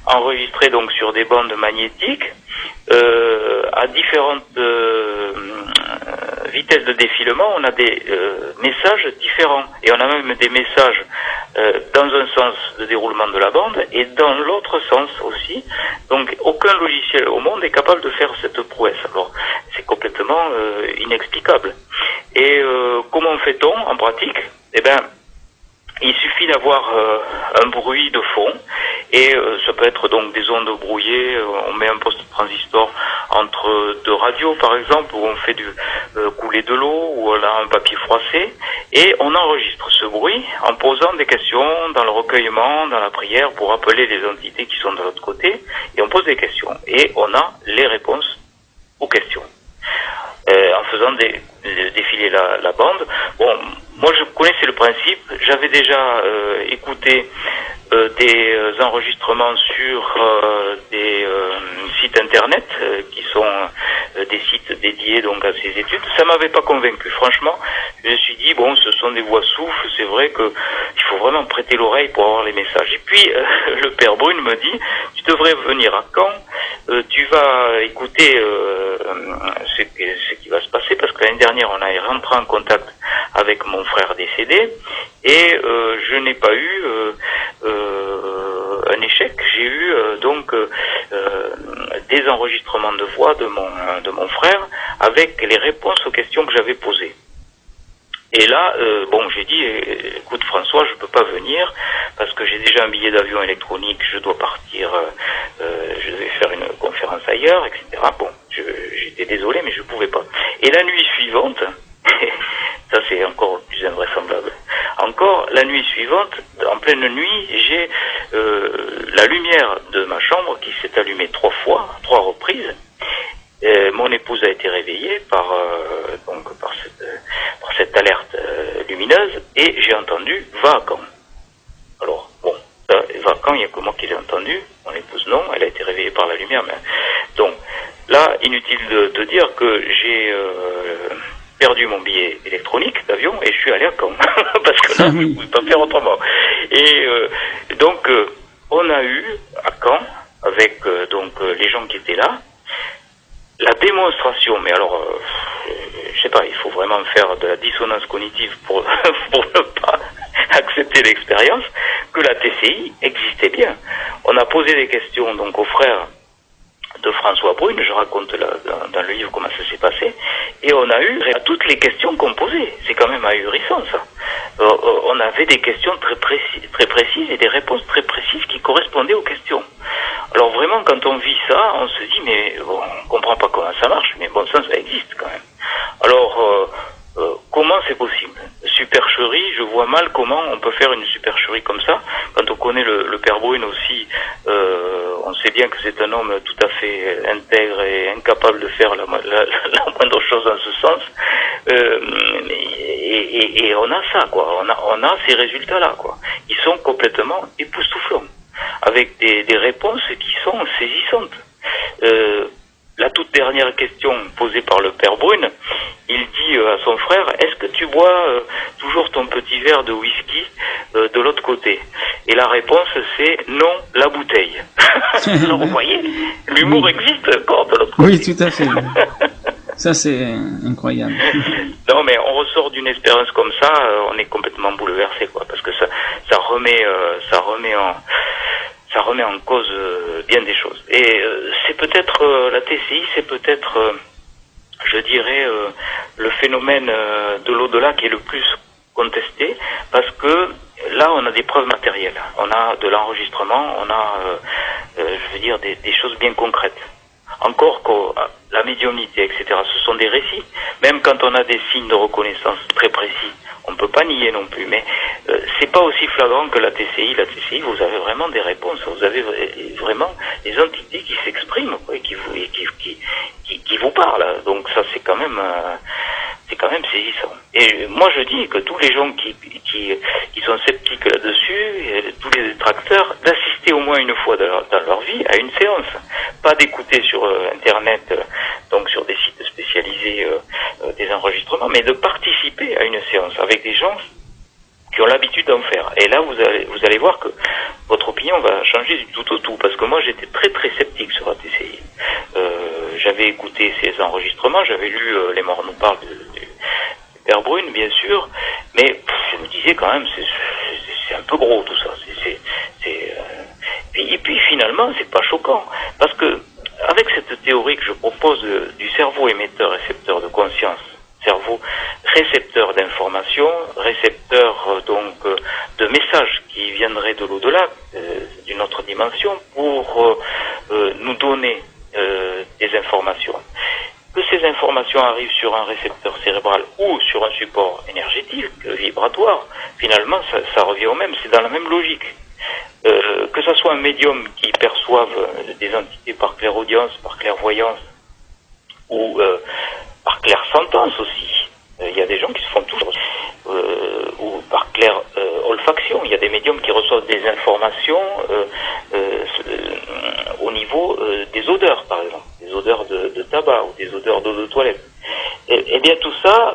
enregistrés donc sur des bandes magnétiques à différentes vitesses de défilement. On a des messages différents, et on a même des messages dans un sens de déroulement de la bande et dans l'autre sens aussi. Donc aucun logiciel au monde est capable de faire cette prouesse. Alors c'est complètement inexplicable. Et comment fait-on en pratique? Il suffit d'avoir un bruit de fond, et ça peut être donc des ondes brouillées. On met un poste de transistor entre deux radios par exemple, où on fait couler de l'eau, où on a un papier froissé, et on enregistre ce bruit en posant des questions dans le recueillement, dans la prière, pour appeler les entités qui sont de l'autre côté, et on pose des questions, et on a les réponses aux questions. En faisant défiler la bande. Bon, moi je connaissais le principe, j'avais déjà écouté des enregistrements sur des sites internet qui sont des sites dédiés donc à ces études. Ça m'avait pas convaincu, franchement. Je me suis dit bon, ce sont des voix souffles, c'est vrai que il faut vraiment prêter l'oreille pour avoir les messages. Et puis le père Brune me dit, tu devrais venir à Caen, tu vas écouter ce qui va se passer, parce que l'année dernière on a rentré en contact avec mon frère décédé, et je n'ai pas eu un échec. J'ai eu des enregistrements de voix de mon frère avec les réponses aux questions que j'avais posées. Et là, j'ai dit, écoute François, je peux pas venir parce que j'ai déjà un billet d'avion électronique, je dois partir, je devais faire une conférence ailleurs, etc. Bon, j'étais désolé, mais je pouvais pas. Et la nuit suivante, ça c'est encore plus invraisemblable, encore la nuit suivante, en pleine nuit, j'ai la lumière de ma chambre qui s'est allumée 3 reprises, Mon épouse a été réveillée par cette alerte lumineuse et j'ai entendu « va à Caen ». Alors, bon, va à Caen, il n'y a que moi qui l'ai entendu, mon épouse non, elle a été réveillée par la lumière. Mais... Donc, là, inutile de dire que j'ai perdu mon billet électronique d'avion et je suis allé à Caen, parce que là, je ne pouvais pas faire autrement. Et donc, on a eu à Caen, avec les gens qui étaient là, la démonstration, mais alors, je sais pas, il faut vraiment faire de la dissonance cognitive pour ne pas accepter l'expérience, que la TCI existait bien. On a posé des questions donc aux frères de François Brune, je raconte dans le livre comment ça s'est passé, et on a eu à toutes les questions qu'on posait. C'est quand même ahurissant ça. On avait des questions très précises et des réponses très précises qui correspondaient aux questions. Alors vraiment, quand on vit ça, on se dit mais bon, on comprend pas comment ça marche, mais bon, ça existe quand même. Alors comment c'est possible? Supercherie, je vois mal comment on peut faire une supercherie comme ça. Quand on connaît le père Brune aussi, on sait bien que c'est un homme tout à fait intègre et incapable de faire la moindre chose dans ce sens. Et on a ça, quoi. On a ces résultats-là, quoi. Ils sont complètement époustouflants, avec des réponses qui sont saisissantes. La toute dernière question posée par le père Brune, il dit à son frère, est-ce que tu bois toujours ton petit verre de whisky de l'autre côté? Et la réponse c'est non, la bouteille. Alors vous voyez, l'humour existe encore de l'autre côté. Oui, tout à fait. Ça c'est incroyable. Non mais on ressort d'une expérience comme ça, on est complètement bouleversé, quoi, parce que ça remet en cause bien des choses. Et c'est peut-être la TCI, c'est peut-être, je dirais, le phénomène de l'au-delà qui est le plus contesté, parce que là, on a des preuves matérielles. On a de l'enregistrement, on a, je veux dire, des choses bien concrètes. Encore que la médiumnité, etc., ce sont des récits. Même quand on a des signes de reconnaissance très précis, on ne peut pas nier non plus, mais c'est pas aussi flagrant que la TCI. La TCI, vous avez vraiment des réponses, vous avez vraiment des entités qui s'expriment, quoi, et qui vous parlent. Donc ça, c'est quand même saisissant. Et moi, je dis que tous les gens qui sont sceptiques là-dessus, et tous les détracteurs, d'assister au moins une fois dans leur vie à une séance, pas d'écouter sur Internet, donc sur des sites spécialisés, des enregistrements, mais de participer à une séance avec des gens qui ont l'habitude d'en faire. Et là, vous allez voir que votre opinion va changer du tout au tout, parce que moi, j'étais très très sceptique sur la TCI. J'avais écouté ces enregistrements, j'avais lu Les Morts nous parlent du père Brune, bien sûr, mais je me disais quand même, c'est un peu gros tout ça. Et puis finalement, c'est pas choquant, parce que avec cette théorie que je propose du cerveau émetteur-récepteur de conscience, cerveau récepteur d'informations, récepteur de messages qui viendraient de l'au-delà, d'une autre dimension, pour nous donner des informations. Que ces informations arrivent sur un récepteur cérébral ou sur un support énergétique, vibratoire, finalement ça revient au même, c'est dans la même logique. Que ce soit un médium qui perçoive des entités par clairaudience, par clairvoyance, ou par clairsentence aussi. Il y a des gens qui se font toujours, ou par clair olfaction. Il y a des médiums qui reçoivent des informations au niveau des odeurs, par exemple, des odeurs de tabac ou des odeurs d'eau de toilette. Et bien tout ça,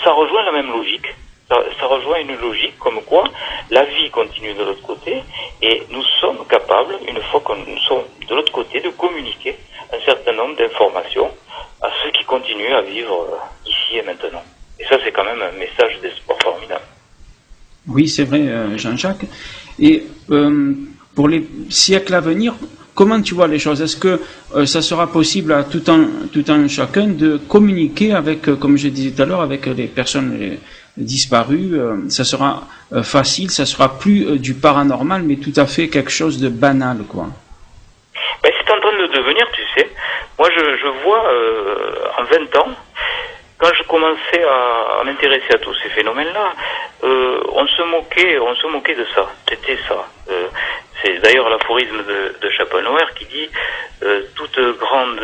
ça rejoint la même logique. Ça rejoint une logique comme quoi la vie continue de l'autre côté et nous sommes capables, une fois que nous sommes de l'autre côté, de communiquer un certain nombre d'informations à ceux qui continuent à vivre ici et maintenant. Et ça, c'est quand même un message d'espoir formidable. Oui, c'est vrai, Jean-Jacques. Et pour les siècles à venir, comment tu vois les choses? Est-ce que ça sera possible à tout un chacun de communiquer avec, comme je disais tout à l'heure, avec les personnes disparues? Ça sera facile, ça sera plus du paranormal, mais tout à fait quelque chose de banal, quoi. Ben, c'est en train de devenir, tu sais. Moi, je vois en 20 ans, quand je commençais à m'intéresser à tous ces phénomènes-là, on se moquait de ça. C'était ça. C'est d'ailleurs l'aphorisme de Schopenhauer qui dit toute grande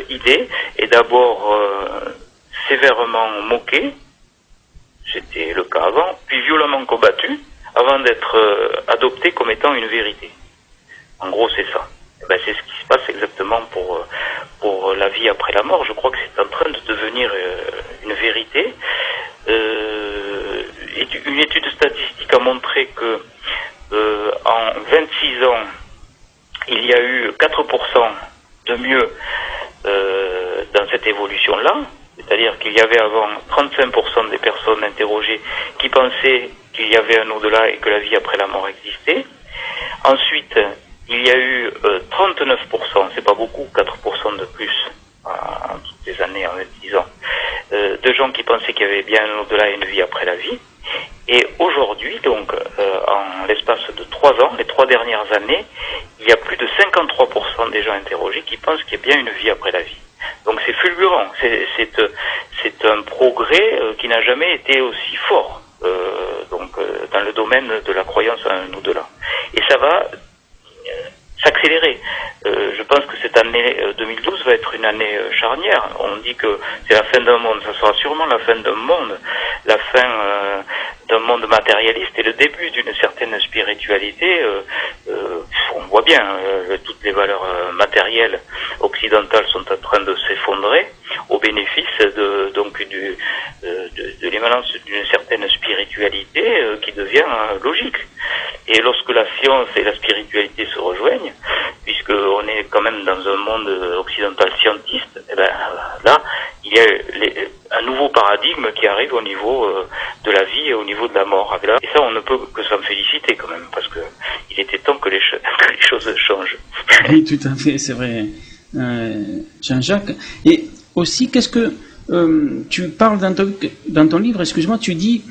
idée est d'abord sévèrement moquée, c'était le cas avant, puis violemment combattue, avant d'être adoptée comme étant une vérité. En gros, c'est ça. Ben, c'est ce qui se passe exactement pour la vie après la mort. Je crois que c'est en train de devenir une vérité. Une étude statistique a montré que en 26 ans, il y a eu 4% de mieux dans cette évolution-là. C'est-à-dire qu'il y avait avant 35% des personnes interrogées qui pensaient qu'il y avait un au-delà et que la vie après la mort existait. Ensuite, il y a eu 39%, c'est pas beaucoup, 4% de plus en toutes ces années, en 26 ans, de gens qui pensaient qu'il y avait bien un au-delà et une vie après la vie. Et aujourd'hui, donc, en l'espace de 3 ans, les 3 dernières années, il y a plus de 53% des gens interrogés qui pensent qu'il y a bien une vie après la vie. Donc c'est fulgurant, c'est un progrès qui n'a jamais été aussi fort dans le domaine de la croyance à un au-delà. Et ça va s'accélérer. Je pense que cette année 2012 va être une année charnière. On dit que c'est la fin d'un monde, ça sera sûrement la fin d'un monde, la fin d'un monde matérialiste et le début d'une certaine spiritualité. On voit bien, toutes les valeurs matérielles occidentales sont en train de s'effondrer au bénéfice de l'émanence d'une certaine spiritualité qui devient logique. Et lorsque la science et la spiritualité se rejoignent, puisqu'on est quand même dans un monde occidental scientiste, et ben là, il y a un nouveau paradigme qui arrive au niveau de la vie et au niveau de la mort. Et ça, on ne peut que s'en féliciter quand même, parce que il était temps que les choses changent. Oui, tout à fait, c'est vrai, Jean-Jacques. Et aussi, qu'est-ce que tu parles dans ton livre, excuse-moi, tu dis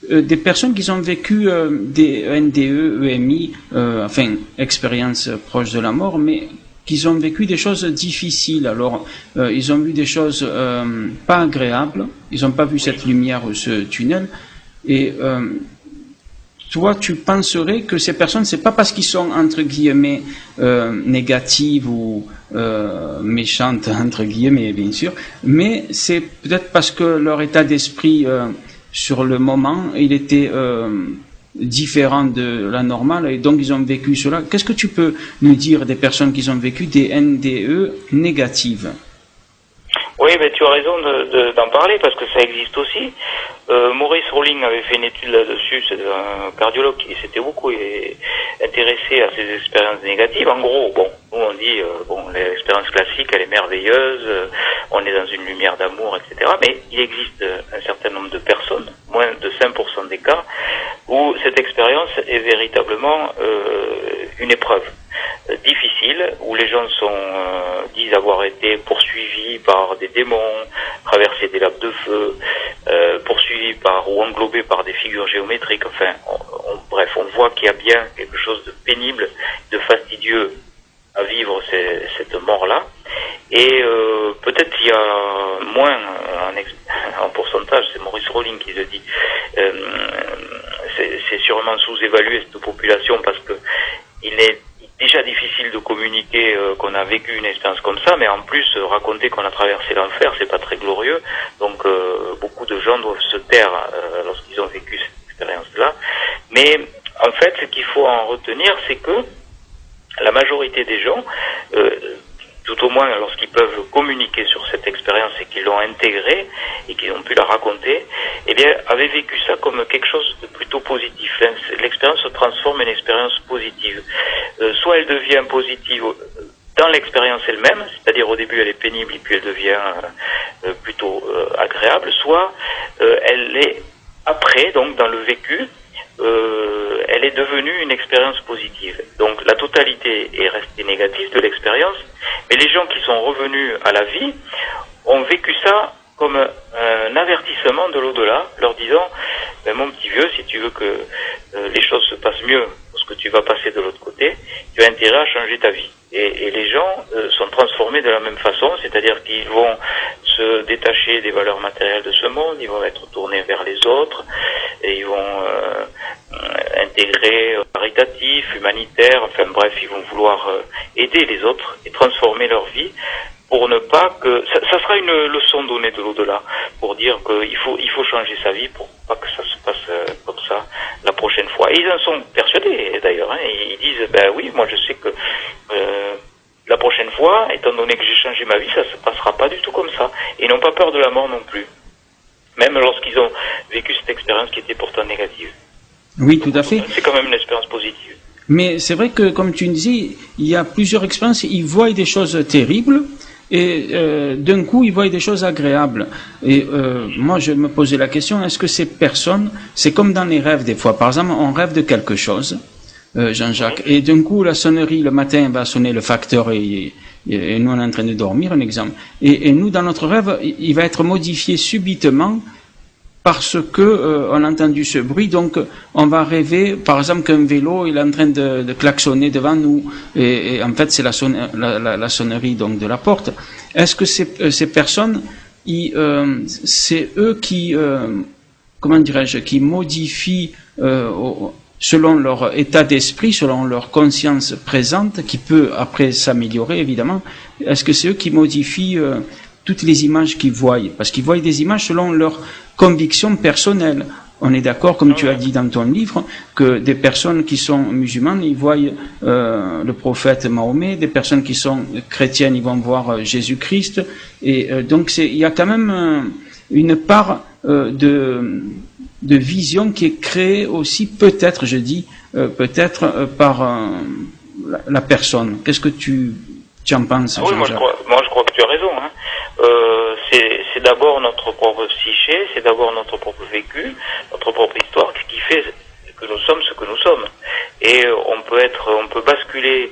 des personnes qui ont vécu des NDE, EMI, enfin, expériences proches de la mort, mais qui ont vécu des choses difficiles. Alors, ils ont vu des choses pas agréables, ils n'ont pas vu cette lumière ou ce tunnel, et toi, tu penserais que ces personnes, c'est pas parce qu'ils sont, entre guillemets, négatives ou méchantes, entre guillemets, bien sûr, mais c'est peut-être parce que leur état d'esprit sur le moment, il était différent de la normale et donc ils ont vécu cela. Qu'est-ce que tu peux nous dire des personnes qui ont vécu des NDE négatives? Oui, mais tu as raison d'en parler parce que ça existe aussi. Maurice Rowling avait fait une étude là-dessus, c'est un cardiologue qui s'était beaucoup intéressé à ces expériences négatives. En gros, nous on dit, l'expérience classique elle est merveilleuse, on est dans une lumière d'amour, etc. Mais il existe un certain nombre de personnes, moins de 5% des cas, où cette expérience est véritablement une épreuve difficile, où les gens disent avoir été poursuivis par des démons, traversés des laps de feu, poursuivis ou englobés par des figures géométriques. Enfin, bref, on voit qu'il y a bien quelque chose de pénible, de fastidieux à vivre cette mort-là. Et peut-être il y a moins en pourcentage, c'est Maurice Rowling qui le dit, c'est sûrement sous-évalué cette population parce que il est déjà difficile de communiquer qu'on a vécu une expérience comme ça, mais en plus raconter qu'on a traversé l'enfer, c'est pas très glorieux. Donc beaucoup de gens doivent se taire lorsqu'ils ont vécu cette expérience-là. Mais en fait, ce qu'il faut en retenir, c'est que la majorité des gens, tout au moins lorsqu'ils peuvent communiquer sur cette expérience et qu'ils l'ont intégrée et qu'ils ont pu la raconter, eh bien, avaient vécu ça comme quelque chose de plutôt positif. L'expérience se transforme en une expérience positive. Soit elle devient positive dans l'expérience elle-même, c'est-à-dire au début elle est pénible et puis elle devient plutôt agréable, soit elle est après, donc dans le vécu, elle est devenue une expérience positive. Donc la totalité est restée négative de l'expérience, mais les gens qui sont revenus à la vie ont vécu ça comme un avertissement de l'au-delà, leur disant mon petit vieux, si tu veux que les choses se passent mieux parce que tu vas passer de l'autre côté, tu as intérêt à changer ta vie. Et les gens sont transformés de la même façon, c'est-à-dire qu'ils vont se détacher des valeurs matérielles de ce monde, ils vont être tournés vers les autres, et ils vont intégrés, caritatifs, humanitaires, enfin bref, ils vont vouloir aider les autres et transformer leur vie pour ne pas que... Ça sera une leçon donnée de l'au-delà, pour dire qu'il faut changer sa vie pour pas que ça se passe comme ça la prochaine fois. Et ils en sont persuadés d'ailleurs, hein, ils disent, ben oui, moi je sais que la prochaine fois, étant donné que j'ai changé ma vie, ça se passera pas du tout comme ça. Et ils n'ont pas peur de la mort non plus, même lorsqu'ils ont vécu cette expérience qui était pourtant négative. Oui, tout à fait. C'est quand même une expérience positive. Mais c'est vrai que, comme tu disais, il y a plusieurs expériences, ils voient des choses terribles, et d'un coup, ils voient des choses agréables. Et moi, je me posais la question, est-ce que ces personnes, c'est comme dans les rêves des fois, par exemple, on rêve de quelque chose, Jean-Jacques, et d'un coup, la sonnerie, le matin, va sonner le facteur, et nous, on est en train de dormir, un exemple. Et nous, dans notre rêve, il va être modifié subitement, parce que on a entendu ce bruit, donc on va rêver, par exemple, qu'un vélo il est en train de klaxonner devant nous, et en fait c'est la sonnerie donc de la porte. Est-ce que ces personnes, c'est eux qui, comment dirais-je, qui modifient selon leur état d'esprit, selon leur conscience présente, qui peut après s'améliorer évidemment. Est-ce que c'est eux qui modifient toutes les images qu'ils voient, parce qu'ils voient des images selon leur conviction personnelle. On est d'accord, comme tu as dit dans ton livre, que des personnes qui sont musulmanes, ils voient le prophète Mahomet, des personnes qui sont chrétiennes, ils vont voir Jésus-Christ, et donc il y a quand même une part de vision qui est créée aussi, peut-être, je dis, peut-être par la personne. Qu'est-ce que tu en penses? Oui, moi je crois que tu as raison, hein. C'est d'abord notre propre psyché, c'est d'abord notre propre vécu, notre propre histoire qui fait que nous sommes ce que nous sommes. Et on peut basculer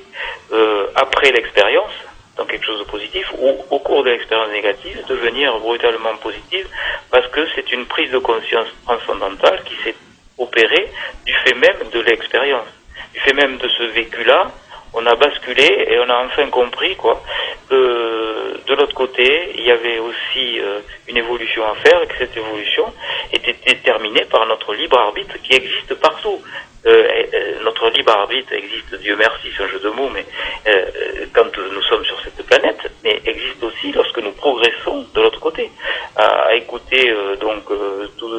après l'expérience dans quelque chose de positif, ou au cours de l'expérience négative devenir brutalement positive, parce que c'est une prise de conscience transcendantale qui s'est opérée du fait même de l'expérience, du fait même de ce vécu-là. On a basculé et on a enfin compris que de l'autre côté, il y avait aussi une évolution à faire et que cette évolution était déterminée par notre libre arbitre qui existe partout. Notre libre arbitre existe, Dieu merci, c'est un jeu de mots, mais quand nous sommes sur cette planète, mais existe aussi lorsque nous progressons de l'autre côté. À écouter tous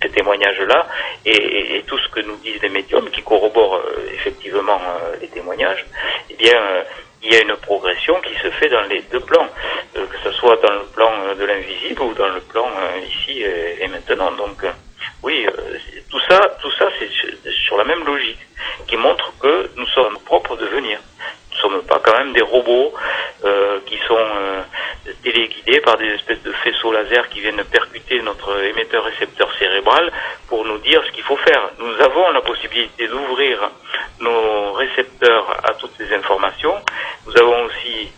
ces témoignages-là et tout ce que nous disent les médiums qui corroborent effectivement les témoignages, eh bien il y a une progression qui se fait dans les deux plans, que ce soit dans le plan de l'invisible ou dans le plan ici et maintenant. Donc oui, tout ça c'est sur la même logique, qui montre que nous sommes propres de devenir. Nous ne sommes pas quand même des robots qui sont téléguidés par des espèces de faisceaux laser qui viennent percuter notre émetteur-récepteur cérébral pour nous dire ce qu'il faut faire. Nous avons la possibilité d'ouvrir nos récepteurs à toutes ces informations. Nous avons aussi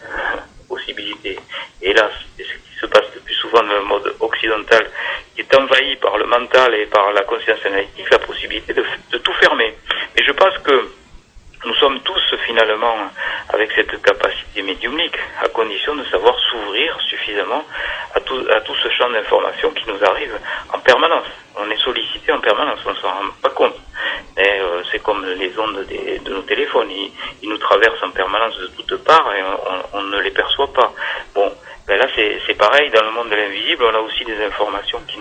possibilité, hélas, c'est ce qui se passe le plus souvent dans le mode occidental, qui est envahi par le mental et par la conscience analytique, la possibilité de tout fermer. Mais je pense que nous sommes tous finalement avec cette capacité médiumnique, à condition de savoir s'ouvrir suffisamment à tout ce champ d'informations qui nous arrive en permanence. On est sollicité en permanence, on ne s'en rend pas compte. Et c'est comme les ondes de nos téléphones, ils nous traversent en permanence de toutes parts et on ne les perçoit pas. Bon, ben là c'est pareil, dans le monde de l'invisible, on a aussi des informations qui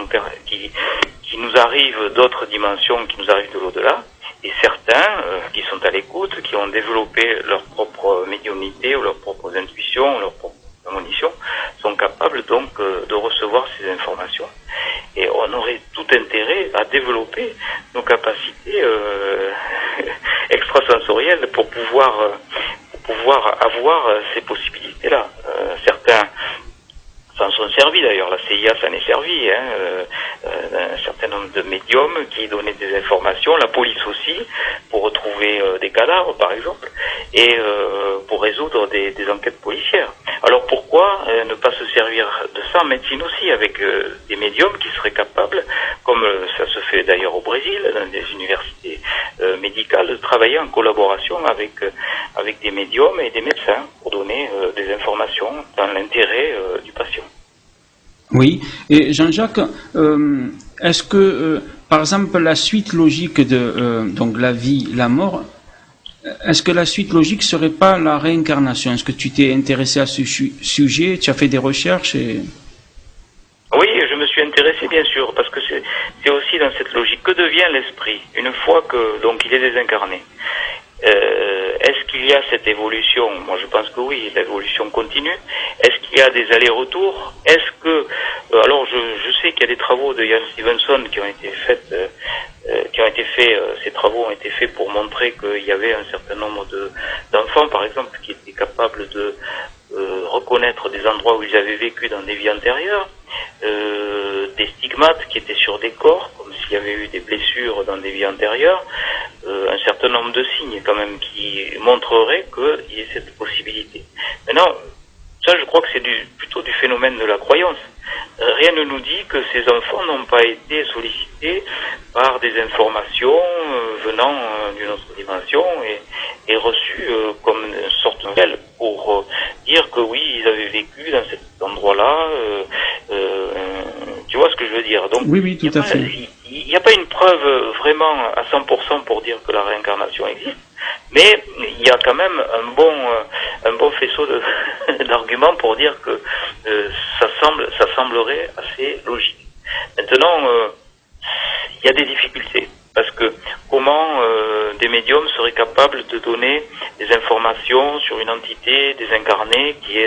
nous arrivent d'autres dimensions, qui nous arrivent de l'au-delà. Et certains qui sont à l'écoute, qui ont développé leur propre médiumnité ou leurs propres intuitions, leurs propres prémonitions, sont capables donc de recevoir ces informations. Et on aurait tout intérêt à développer nos capacités extrasensorielles pour pouvoir avoir ces possibilités-là. Certains s'en sont servis d'ailleurs, la CIA s'en est servie, un certain nombre de médiums qui donnaient des informations, la police aussi, pour retrouver des cadavres par exemple, et pour résoudre des enquêtes policières. Alors pourquoi ne pas se servir de ça en médecine aussi, avec des médiums qui seraient capables, comme ça se fait d'ailleurs au Brésil, dans des universités médicales, de travailler en collaboration avec des médiums et des médecins pour donner des informations dans l'intérêt du patient. Oui, et Jean-Jacques, est-ce que, par exemple, la suite logique de donc la vie, la mort, est-ce que la suite logique serait pas la réincarnation? Est-ce que tu t'es intéressé à ce sujet? Tu as fait des recherches et... Oui, je me suis intéressé bien sûr, parce que c'est aussi dans cette logique. Que devient l'esprit une fois que donc il est désincarné? Est-ce qu'il y a cette évolution? Moi je pense que oui, l'évolution continue. Est-ce qu'il y a des allers-retours? Est-ce que alors je sais qu'il y a des travaux de Ian Stevenson qui ont été faits, ces travaux ont été faits pour montrer qu'il y avait un certain nombre d'enfants par exemple qui étaient capables de reconnaître des endroits où ils avaient vécu dans des vies antérieures, des stigmates qui étaient sur des corps, comme s'il y avait eu des blessures dans des vies antérieures, un certain nombre de signes quand même qui montreraient qu'il y ait cette possibilité. Maintenant, ça je crois que c'est plutôt du phénomène de la croyance. Rien ne nous dit que ces enfants n'ont pas été sollicités par des informations venant d'une autre dimension et reçues comme une sorte de modèle pour dire que oui, ils avaient vécu dans cet endroit-là. Tu vois ce que je veux dire? Donc, Oui, tout à fait. Il n'y a pas une preuve vraiment à 100% pour dire que la réincarnation existe, mais il y a quand même un bon faisceau d'arguments pour dire que ça semblerait assez logique. Maintenant, il y a des difficultés, parce que comment des médiums seraient capables de donner des informations sur une entité désincarnée qui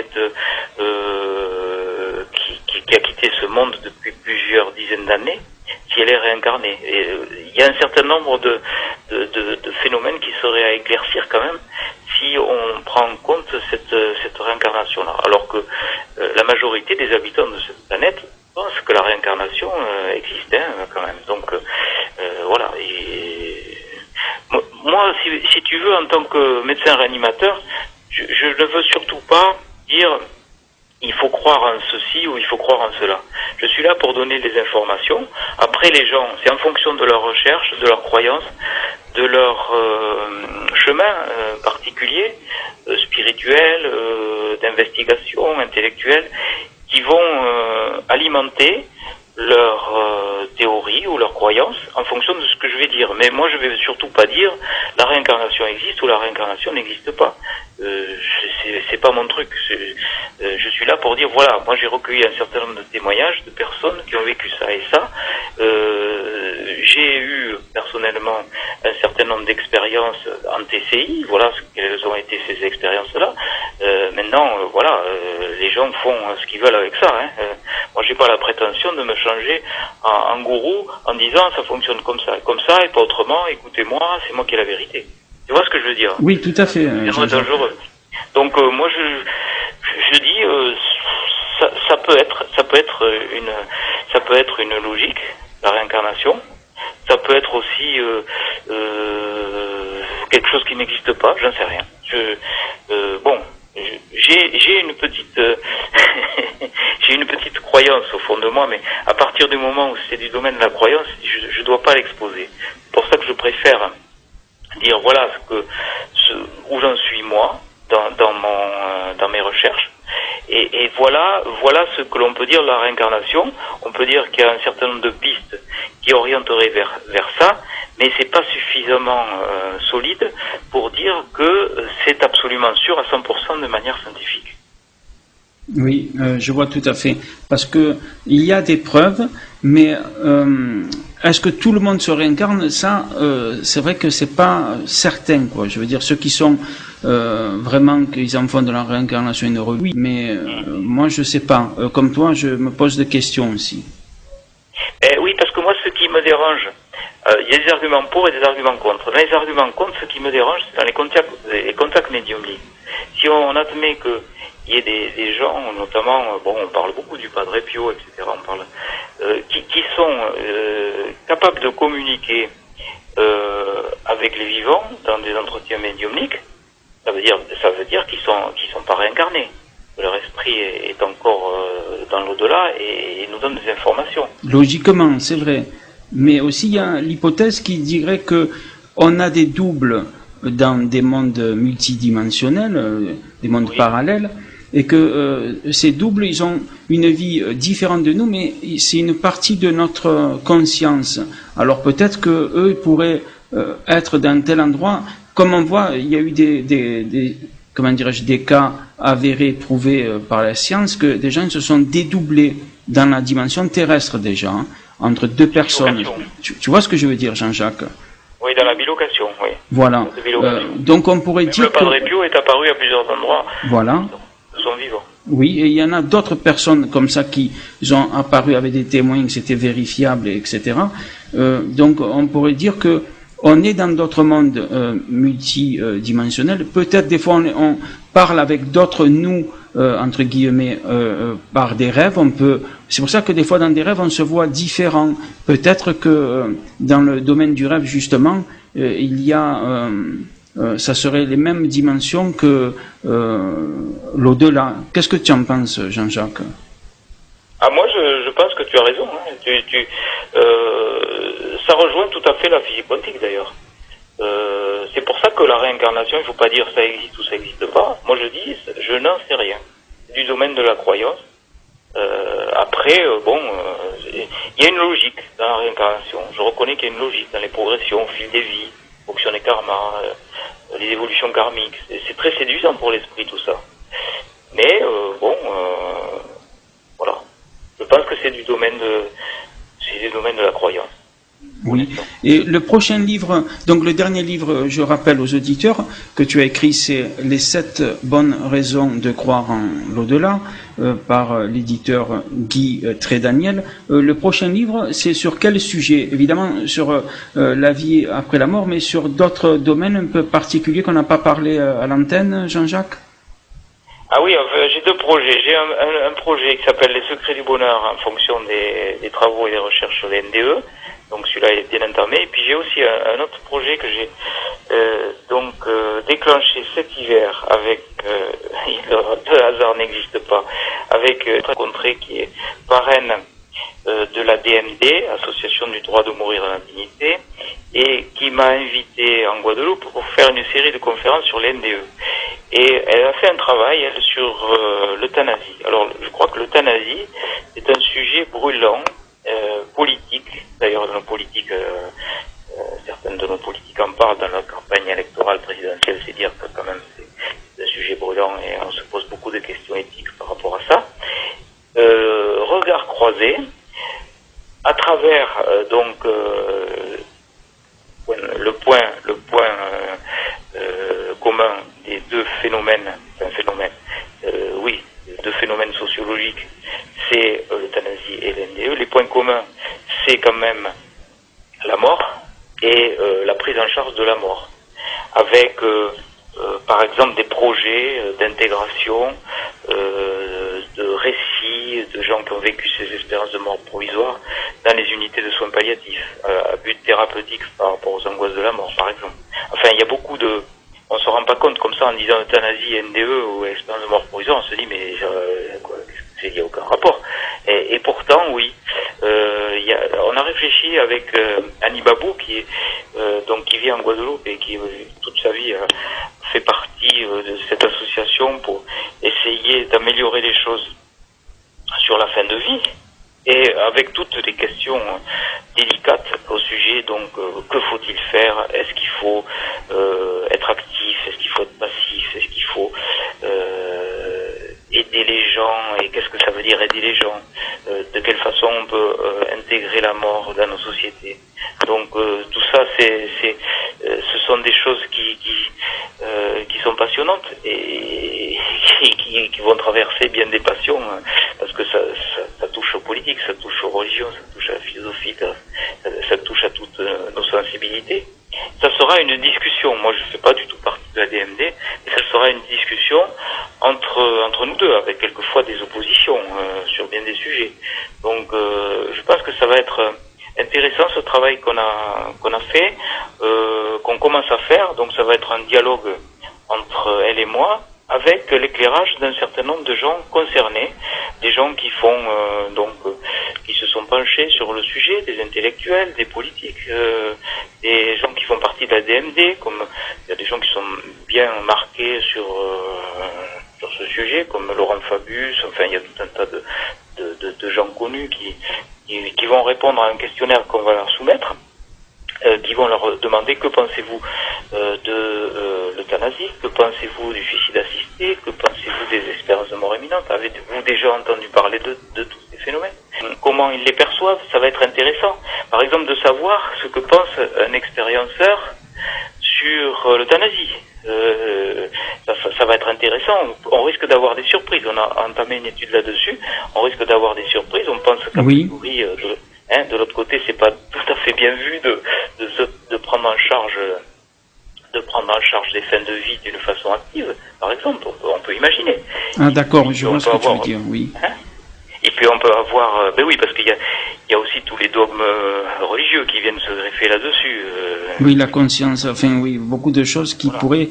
a quitté ce monde depuis plusieurs dizaines d'années, si elle est réincarnée. Et il y a un certain nombre de phénomènes qui seraient à éclaircir quand même si on prend en compte cette réincarnation-là. Alors que la majorité des habitants de cette planète pensent que la réincarnation existe quand même. Donc voilà. Et moi, si tu veux, en tant que médecin réanimateur, je ne veux surtout pas dire il faut croire en ceci ou il faut croire en cela. Je suis là pour donner des informations. Après, les gens, c'est en fonction de leur recherche, de leur croyance, de leur chemin particulier, spirituel, d'investigation, intellectuelle, qui vont alimenter leur théorie ou leur croyance en fonction de ce que je vais dire. Mais moi, je vais surtout pas dire la réincarnation existe ou la réincarnation n'existe pas. C'est pas mon truc. Je suis là pour dire voilà, moi j'ai recueilli un certain nombre de témoignages de personnes qui ont vécu ça et ça. J'ai eu personnellement un certain nombre d'expériences en TCI. Voilà quelles ont été ces expériences-là. Maintenant, voilà, les gens font ce qu'ils veulent avec ça. Moi, j'ai pas la prétention de me changer en gourou en disant ça fonctionne comme ça et pas autrement. Écoutez-moi, c'est moi qui ai la vérité. Tu vois ce que je veux dire? Oui, tout à fait. C'est dangereux. Donc moi je dis ça peut être une logique, la réincarnation. Ça peut être aussi quelque chose qui n'existe pas, j'en sais rien. J'ai une petite j'ai une petite croyance au fond de moi, mais à partir du moment où c'est du domaine de la croyance, je dois pas l'exposer. C'est pour ça que je préfère dire voilà où j'en suis moi dans mes recherches et voilà ce que l'on peut dire de la réincarnation. On peut dire qu'il y a un certain nombre de pistes qui orienteraient vers ça, mais c'est pas suffisamment solide pour dire que c'est absolument sûr à 100% de manière scientifique. Oui, je vois tout à fait. Parce que il y a des preuves, mais est-ce que tout le monde se réincarne? Ça, c'est vrai que c'est pas certain, quoi. Je veux dire, ceux qui sont vraiment qu'ils en font de la réincarnation une heure, oui. Mais moi, je sais pas. Comme toi, je me pose des questions aussi. Oui, parce que moi, ce qui me dérange, il y a des arguments pour et des arguments contre. Dans les arguments contre, ce qui me dérange, c'est dans les contacts médiumniques. Si on admet que il y a des gens, notamment, on parle beaucoup du Padre Pio, etc., qui sont capables de communiquer avec les vivants dans des entretiens médiumniques. Ça veut dire qu'ils sont pas réincarnés. Leur esprit est encore dans l'au-delà et nous donne des informations. Logiquement, c'est vrai. Mais aussi, il y a l'hypothèse qui dirait que on a des doubles dans des mondes multidimensionnels, des mondes parallèles, et que ces doubles, ils ont une vie différente de nous, mais c'est une partie de notre conscience. Alors peut-être que eux pourraient être dans tel endroit. Comme on voit, il y a eu des cas avérés, prouvés par la science, que des gens se sont dédoublés dans la dimension terrestre déjà, hein, entre deux personnes. Tu vois ce que je veux dire, Jean-Jacques? Oui, dans la bilocation, oui. Voilà. Donc on pourrait dire le Padre Pio est apparu à plusieurs endroits. Voilà. Ils sont vivants. Oui, et il y en a d'autres personnes comme ça qui ont apparu avec des témoins, que c'était vérifiable, etc. Donc on pourrait dire que on est dans d'autres mondes multidimensionnels. Peut-être des fois on parle avec d'autres nous, entre guillemets, par des rêves. C'est pour ça que des fois dans des rêves on se voit différent. Peut-être que dans le domaine du rêve justement, il y a, ça serait les mêmes dimensions que l'au-delà. Qu'est-ce que tu en penses, Jean-Jacques? Ah, moi je pense que tu as raison. Hein. Ça rejoint tout à fait la physique quantique d'ailleurs. C'est pour ça que la réincarnation, il ne faut pas dire ça existe ou ça n'existe pas. Moi je dis, je n'en sais rien. C'est du domaine de la croyance. Après, il y a une logique dans la réincarnation. Je reconnais qu'il y a une logique dans les progressions au fil des vies, fonction des karmas, les évolutions karmiques. C'est très séduisant pour l'esprit tout ça. Mais voilà. Je pense que c'est du domaine de la croyance. Oui. Et le prochain livre, donc le dernier livre, je rappelle aux auditeurs que tu as écrit, c'est Les 7 bonnes raisons de croire en l'au-delà, par l'éditeur Guy Trédaniel. Le prochain livre, c'est sur quel sujet? Évidemment sur la vie après la mort, mais sur d'autres domaines un peu particuliers qu'on n'a pas parlé à l'antenne, Jean-Jacques? Ah oui, j'ai deux projets. J'ai un projet qui s'appelle Les secrets du bonheur en fonction des travaux et des recherches sur les NDE. Donc celui-là est bien entamé. Et puis j'ai aussi un autre projet que j'ai déclenché cet hiver avec le hasard n'existe pas, avec une rencontrée qui est parraine de la DMD, Association du droit de mourir dans la dignité, et qui m'a invité en Guadeloupe pour faire une série de conférences sur les NDE. Et elle a fait un travail sur l'euthanasie. Alors je crois que l'euthanasie est un sujet brûlant, politique. D'ailleurs, dans nos politiques, certaines de nos politiques en parlent dans la campagne électorale présidentielle, c'est dire que quand même c'est un sujet brûlant et on se pose beaucoup de questions éthiques par rapport à ça. Regard croisé, à travers le point commun des deux phénomènes, deux phénomènes sociologiques, c'est l'euthanasie et l'NDE. Les points communs, c'est quand même la mort et la prise en charge de la mort, avec par exemple des projets d'intégration, de récits de gens qui ont vécu ces expériences de mort provisoire dans les unités de soins palliatifs, à but thérapeutique par rapport aux angoisses de la mort, par exemple. Enfin, il y a beaucoup de... On se rend pas compte comme ça en disant euthanasie, NDE ou expérience de mort provisoire, on se dit mais il n'y a aucun rapport. Et pourtant, oui, on a réfléchi avec Annie Babou qui vit en Guadeloupe et qui toute sa vie fait partie de cette association pour essayer d'améliorer les choses sur la fin de vie. Et avec toutes les questions délicates au sujet, donc que faut-il faire? Est-ce qu'il faut être actif? Est-ce qu'il faut être passif? Est-ce qu'il faut aider les gens? Et qu'est-ce que ça veut dire aider les gens? De quelle façon on peut intégrer la mort dans nos sociétés? Donc tout ça, ce sont des choses qui sont passionnantes et qui vont traverser bien des passions, parce que ça touche aux politiques, ça touche aux religions, ça touche à la philosophie, ça touche à toutes nos sensibilités. Ça sera une discussion. Moi, je ne fais pas du tout partie de la DMD, mais ça sera une discussion entre nous deux, avec quelquefois des oppositions sur bien des sujets. Donc, je pense que ça va être intéressant ce travail qu'on a fait, qu'on commence à faire. Donc, ça va être un dialogue entre elle et moi, avec l'éclairage d'un certain nombre de gens concernés, des gens qui qui se sont penchés sur le sujet, des intellectuels, des politiques, des gens qui font partie de la DMD, comme il y a des gens qui sont bien marqués sur ce ce sujet, comme Laurent Fabius, enfin il y a tout un tas de gens connus qui vont répondre à un questionnaire qu'on va leur soumettre, qui vont leur demander que pensez-vous de l'euthanasie, que pensez-vous du suicide assisté, que pensez-vous des espérances de mort imminente, avez-vous déjà entendu parler de tous ces phénomènes, comment ils les perçoivent, ça va être intéressant. Par exemple, de savoir ce que pense un expérienceur sur l'euthanasie. Ça va être intéressant. On risque d'avoir des surprises. On a entamé une étude là-dessus. On risque d'avoir des surprises. On pense qu'a priori, de l'autre côté, c'est pas tout à fait bien vu de prendre en charge les fins de vie d'une façon active, par exemple. On peut imaginer. Ah d'accord, je vois ce que tu veux dire, oui. Et puis on peut avoir, oui, parce qu'il y a aussi tous les dogmes religieux qui viennent se greffer là-dessus. Oui, la conscience, enfin oui, beaucoup de choses qui pourraient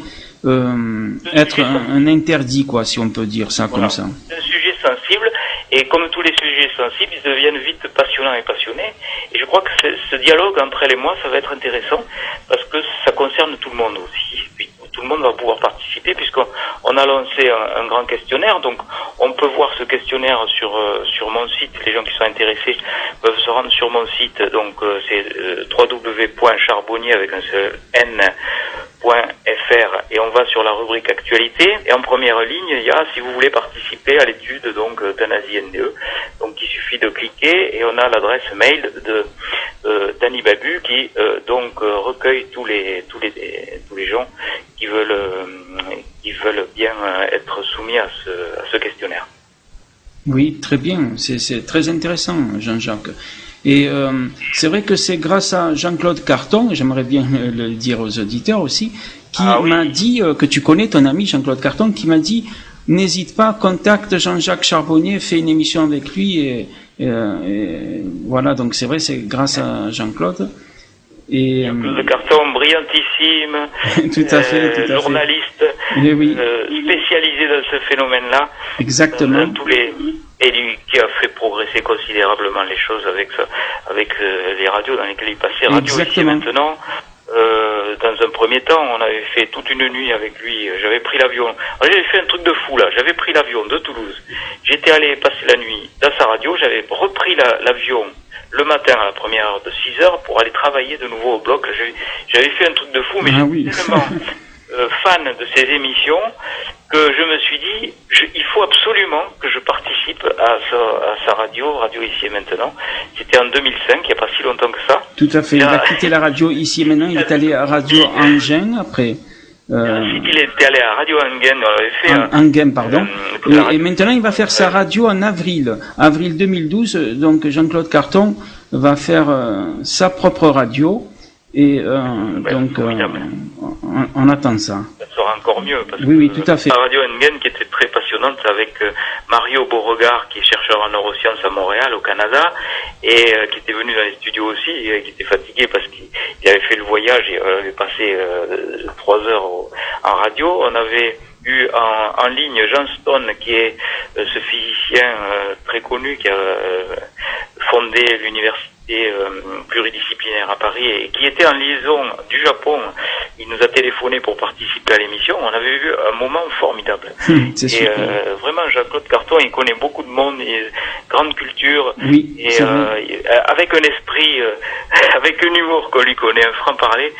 être un interdit, quoi, si on peut dire ça comme ça. C'est un sujet sensible, et comme tous les sujets sensibles, ils deviennent vite passionnants et passionnés. Et je crois que ce dialogue entre elle et moi, ça va être intéressant, parce que ça concerne tout le monde aussi. Puis, tout le monde va pouvoir participer, puisqu'on a lancé un grand questionnaire, donc on peut voir ce questionnaire sur mon site. Les gens qui sont intéressés peuvent se rendre sur mon site, donc c'est www.charbonnier avec un seul n.fr, et on va sur la rubrique actualité, et en première ligne il y a si vous voulez participer à l'étude donc d'euthanasie NDE, donc il suffit de cliquer et on a l'adresse mail de Dany Babu qui recueille tous les gens qui veulent bien être soumis à ce questionnaire. Oui, très bien, c'est très intéressant, Jean-Jacques. Et c'est vrai que c'est grâce à Jean-Claude Carton, j'aimerais bien le dire aux auditeurs aussi, qui m'a dit que tu connais ton ami Jean-Claude Carton, qui m'a dit n'hésite pas, contacte Jean-Jacques Charbonnier, fais une émission avec lui et voilà, donc c'est vrai, c'est grâce à Jean-Claude. Et Jean-Claude Carton, brillantissime, tout à fait, journaliste, spécialisé dans ce phénomène-là. Exactement. Et lui qui a fait progresser considérablement les choses avec les radios dans lesquelles il passait. Radio Ici et Maintenant. Dans un premier temps, on avait fait toute une nuit avec lui. J'avais pris l'avion. J'avais fait un truc de fou là. J'avais pris l'avion de Toulouse. J'étais allé passer la nuit dans sa radio. J'avais repris l'avion le matin à la première heure de 6 heures pour aller travailler de nouveau au bloc. J'avais fait un truc de fou, mais j'étais tellement fan de ces émissions que je me suis dit, il faut absolument que je participe à sa radio Ici et Maintenant. C'était en 2005, il n'y a pas si longtemps que ça. Tout à fait, il a quitté la radio Ici et Maintenant, il est allé à Radio Enghien après. Il était allé à Radio Enghien, on avait fait... Enghien, pardon. Et maintenant, il va faire sa radio en avril 2012, donc Jean-Claude Carton va faire sa propre radio. Et donc, on attend ça. Ça sera encore mieux. Parce oui, tout à fait. La radio Enghien qui était très passionnante avec Mario Beauregard, qui est chercheur en neurosciences à Montréal, au Canada, et qui était venu dans les studios aussi, et qui était fatigué parce qu'il avait fait le voyage et avait passé 3 heures en radio. On avait eu en ligne Jean Stone, qui est ce physicien très connu qui a fondé l'université pluridisciplinaire à Paris et qui était en liaison du Japon. Il nous a téléphoné pour participer à l'émission. On avait eu un moment formidable. C'est super. Vraiment, Jean-Claude Carton, il connaît beaucoup de monde, grande culture, oui, et avec un esprit, avec un humour qu'on lui connaît, un franc-parler.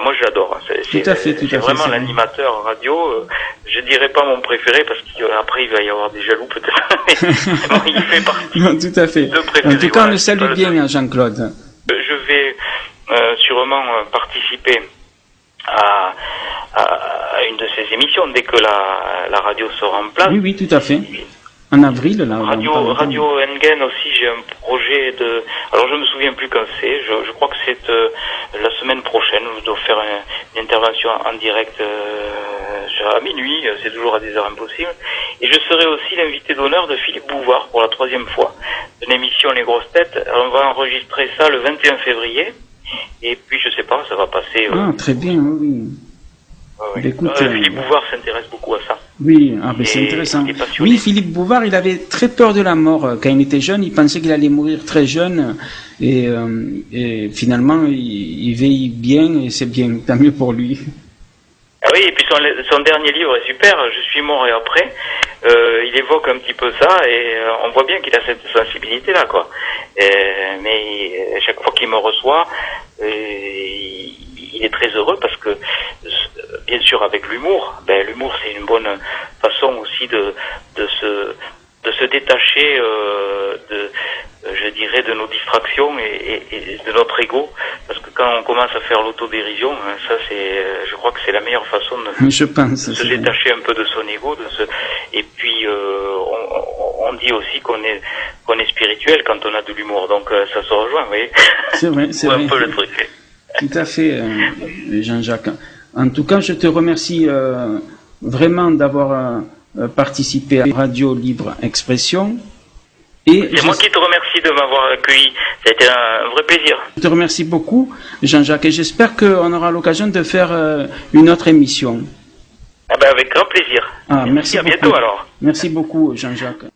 Moi, je l'adore. C'est vraiment l'animateur radio. Je dirais pas mon préféré parce qu'après il va y avoir des jaloux peut-être. Mais il fait partie. Non, tout à fait. En tout cas, on le salue bien, Jean-Claude. Je vais sûrement participer à une de ces émissions dès que la radio sera en place. Oui, tout à fait. En avril, là. Radio Enghien aussi, j'ai un projet de... Alors, je me souviens plus quand c'est. Je crois que c'est la semaine prochaine. Je dois faire une intervention en direct à minuit. C'est toujours à des heures impossibles. Et je serai aussi l'invité d'honneur de Philippe Bouvard pour la 3e fois. Une émission Les Grosses Têtes. Alors, on va enregistrer ça le 21 février. Et puis, je sais pas, ça va passer... très bien, oui. Oui. Écoute, Philippe Bouvard s'intéresse beaucoup à ça. Oui, c'est intéressant. Oui, Philippe Bouvard, il avait très peur de la mort quand il était jeune. Il pensait qu'il allait mourir très jeune. Et finalement, il vieillit bien et c'est bien. Tant mieux pour lui. Ah oui, et puis son dernier livre est super, Je suis mort et après. Il évoque un petit peu ça et on voit bien qu'il a cette sensibilité-là, quoi. Mais chaque fois qu'il me reçoit, il est très heureux parce que, bien sûr, avec l'humour, l'humour c'est une bonne façon aussi de se détacher je dirais, de nos distractions et de notre ego, parce que quand on commence à faire l'autodérision, ça je crois que c'est la meilleure façon de se détacher un peu de son ego, et puis on dit aussi qu'on est spirituel quand on a de l'humour, donc ça se rejoint, vous voyez. C'est vrai, c'est un peu le truc. Tout à fait, Jean-Jacques. En tout cas, je te remercie vraiment d'avoir participé à Radio Libre Expression. C'est moi qui te remercie de m'avoir accueilli. C'était un vrai plaisir. Je te remercie beaucoup, Jean-Jacques, et j'espère qu'on aura l'occasion de faire une autre émission. Avec grand plaisir. Merci à beaucoup. Bientôt alors. Merci beaucoup, Jean-Jacques.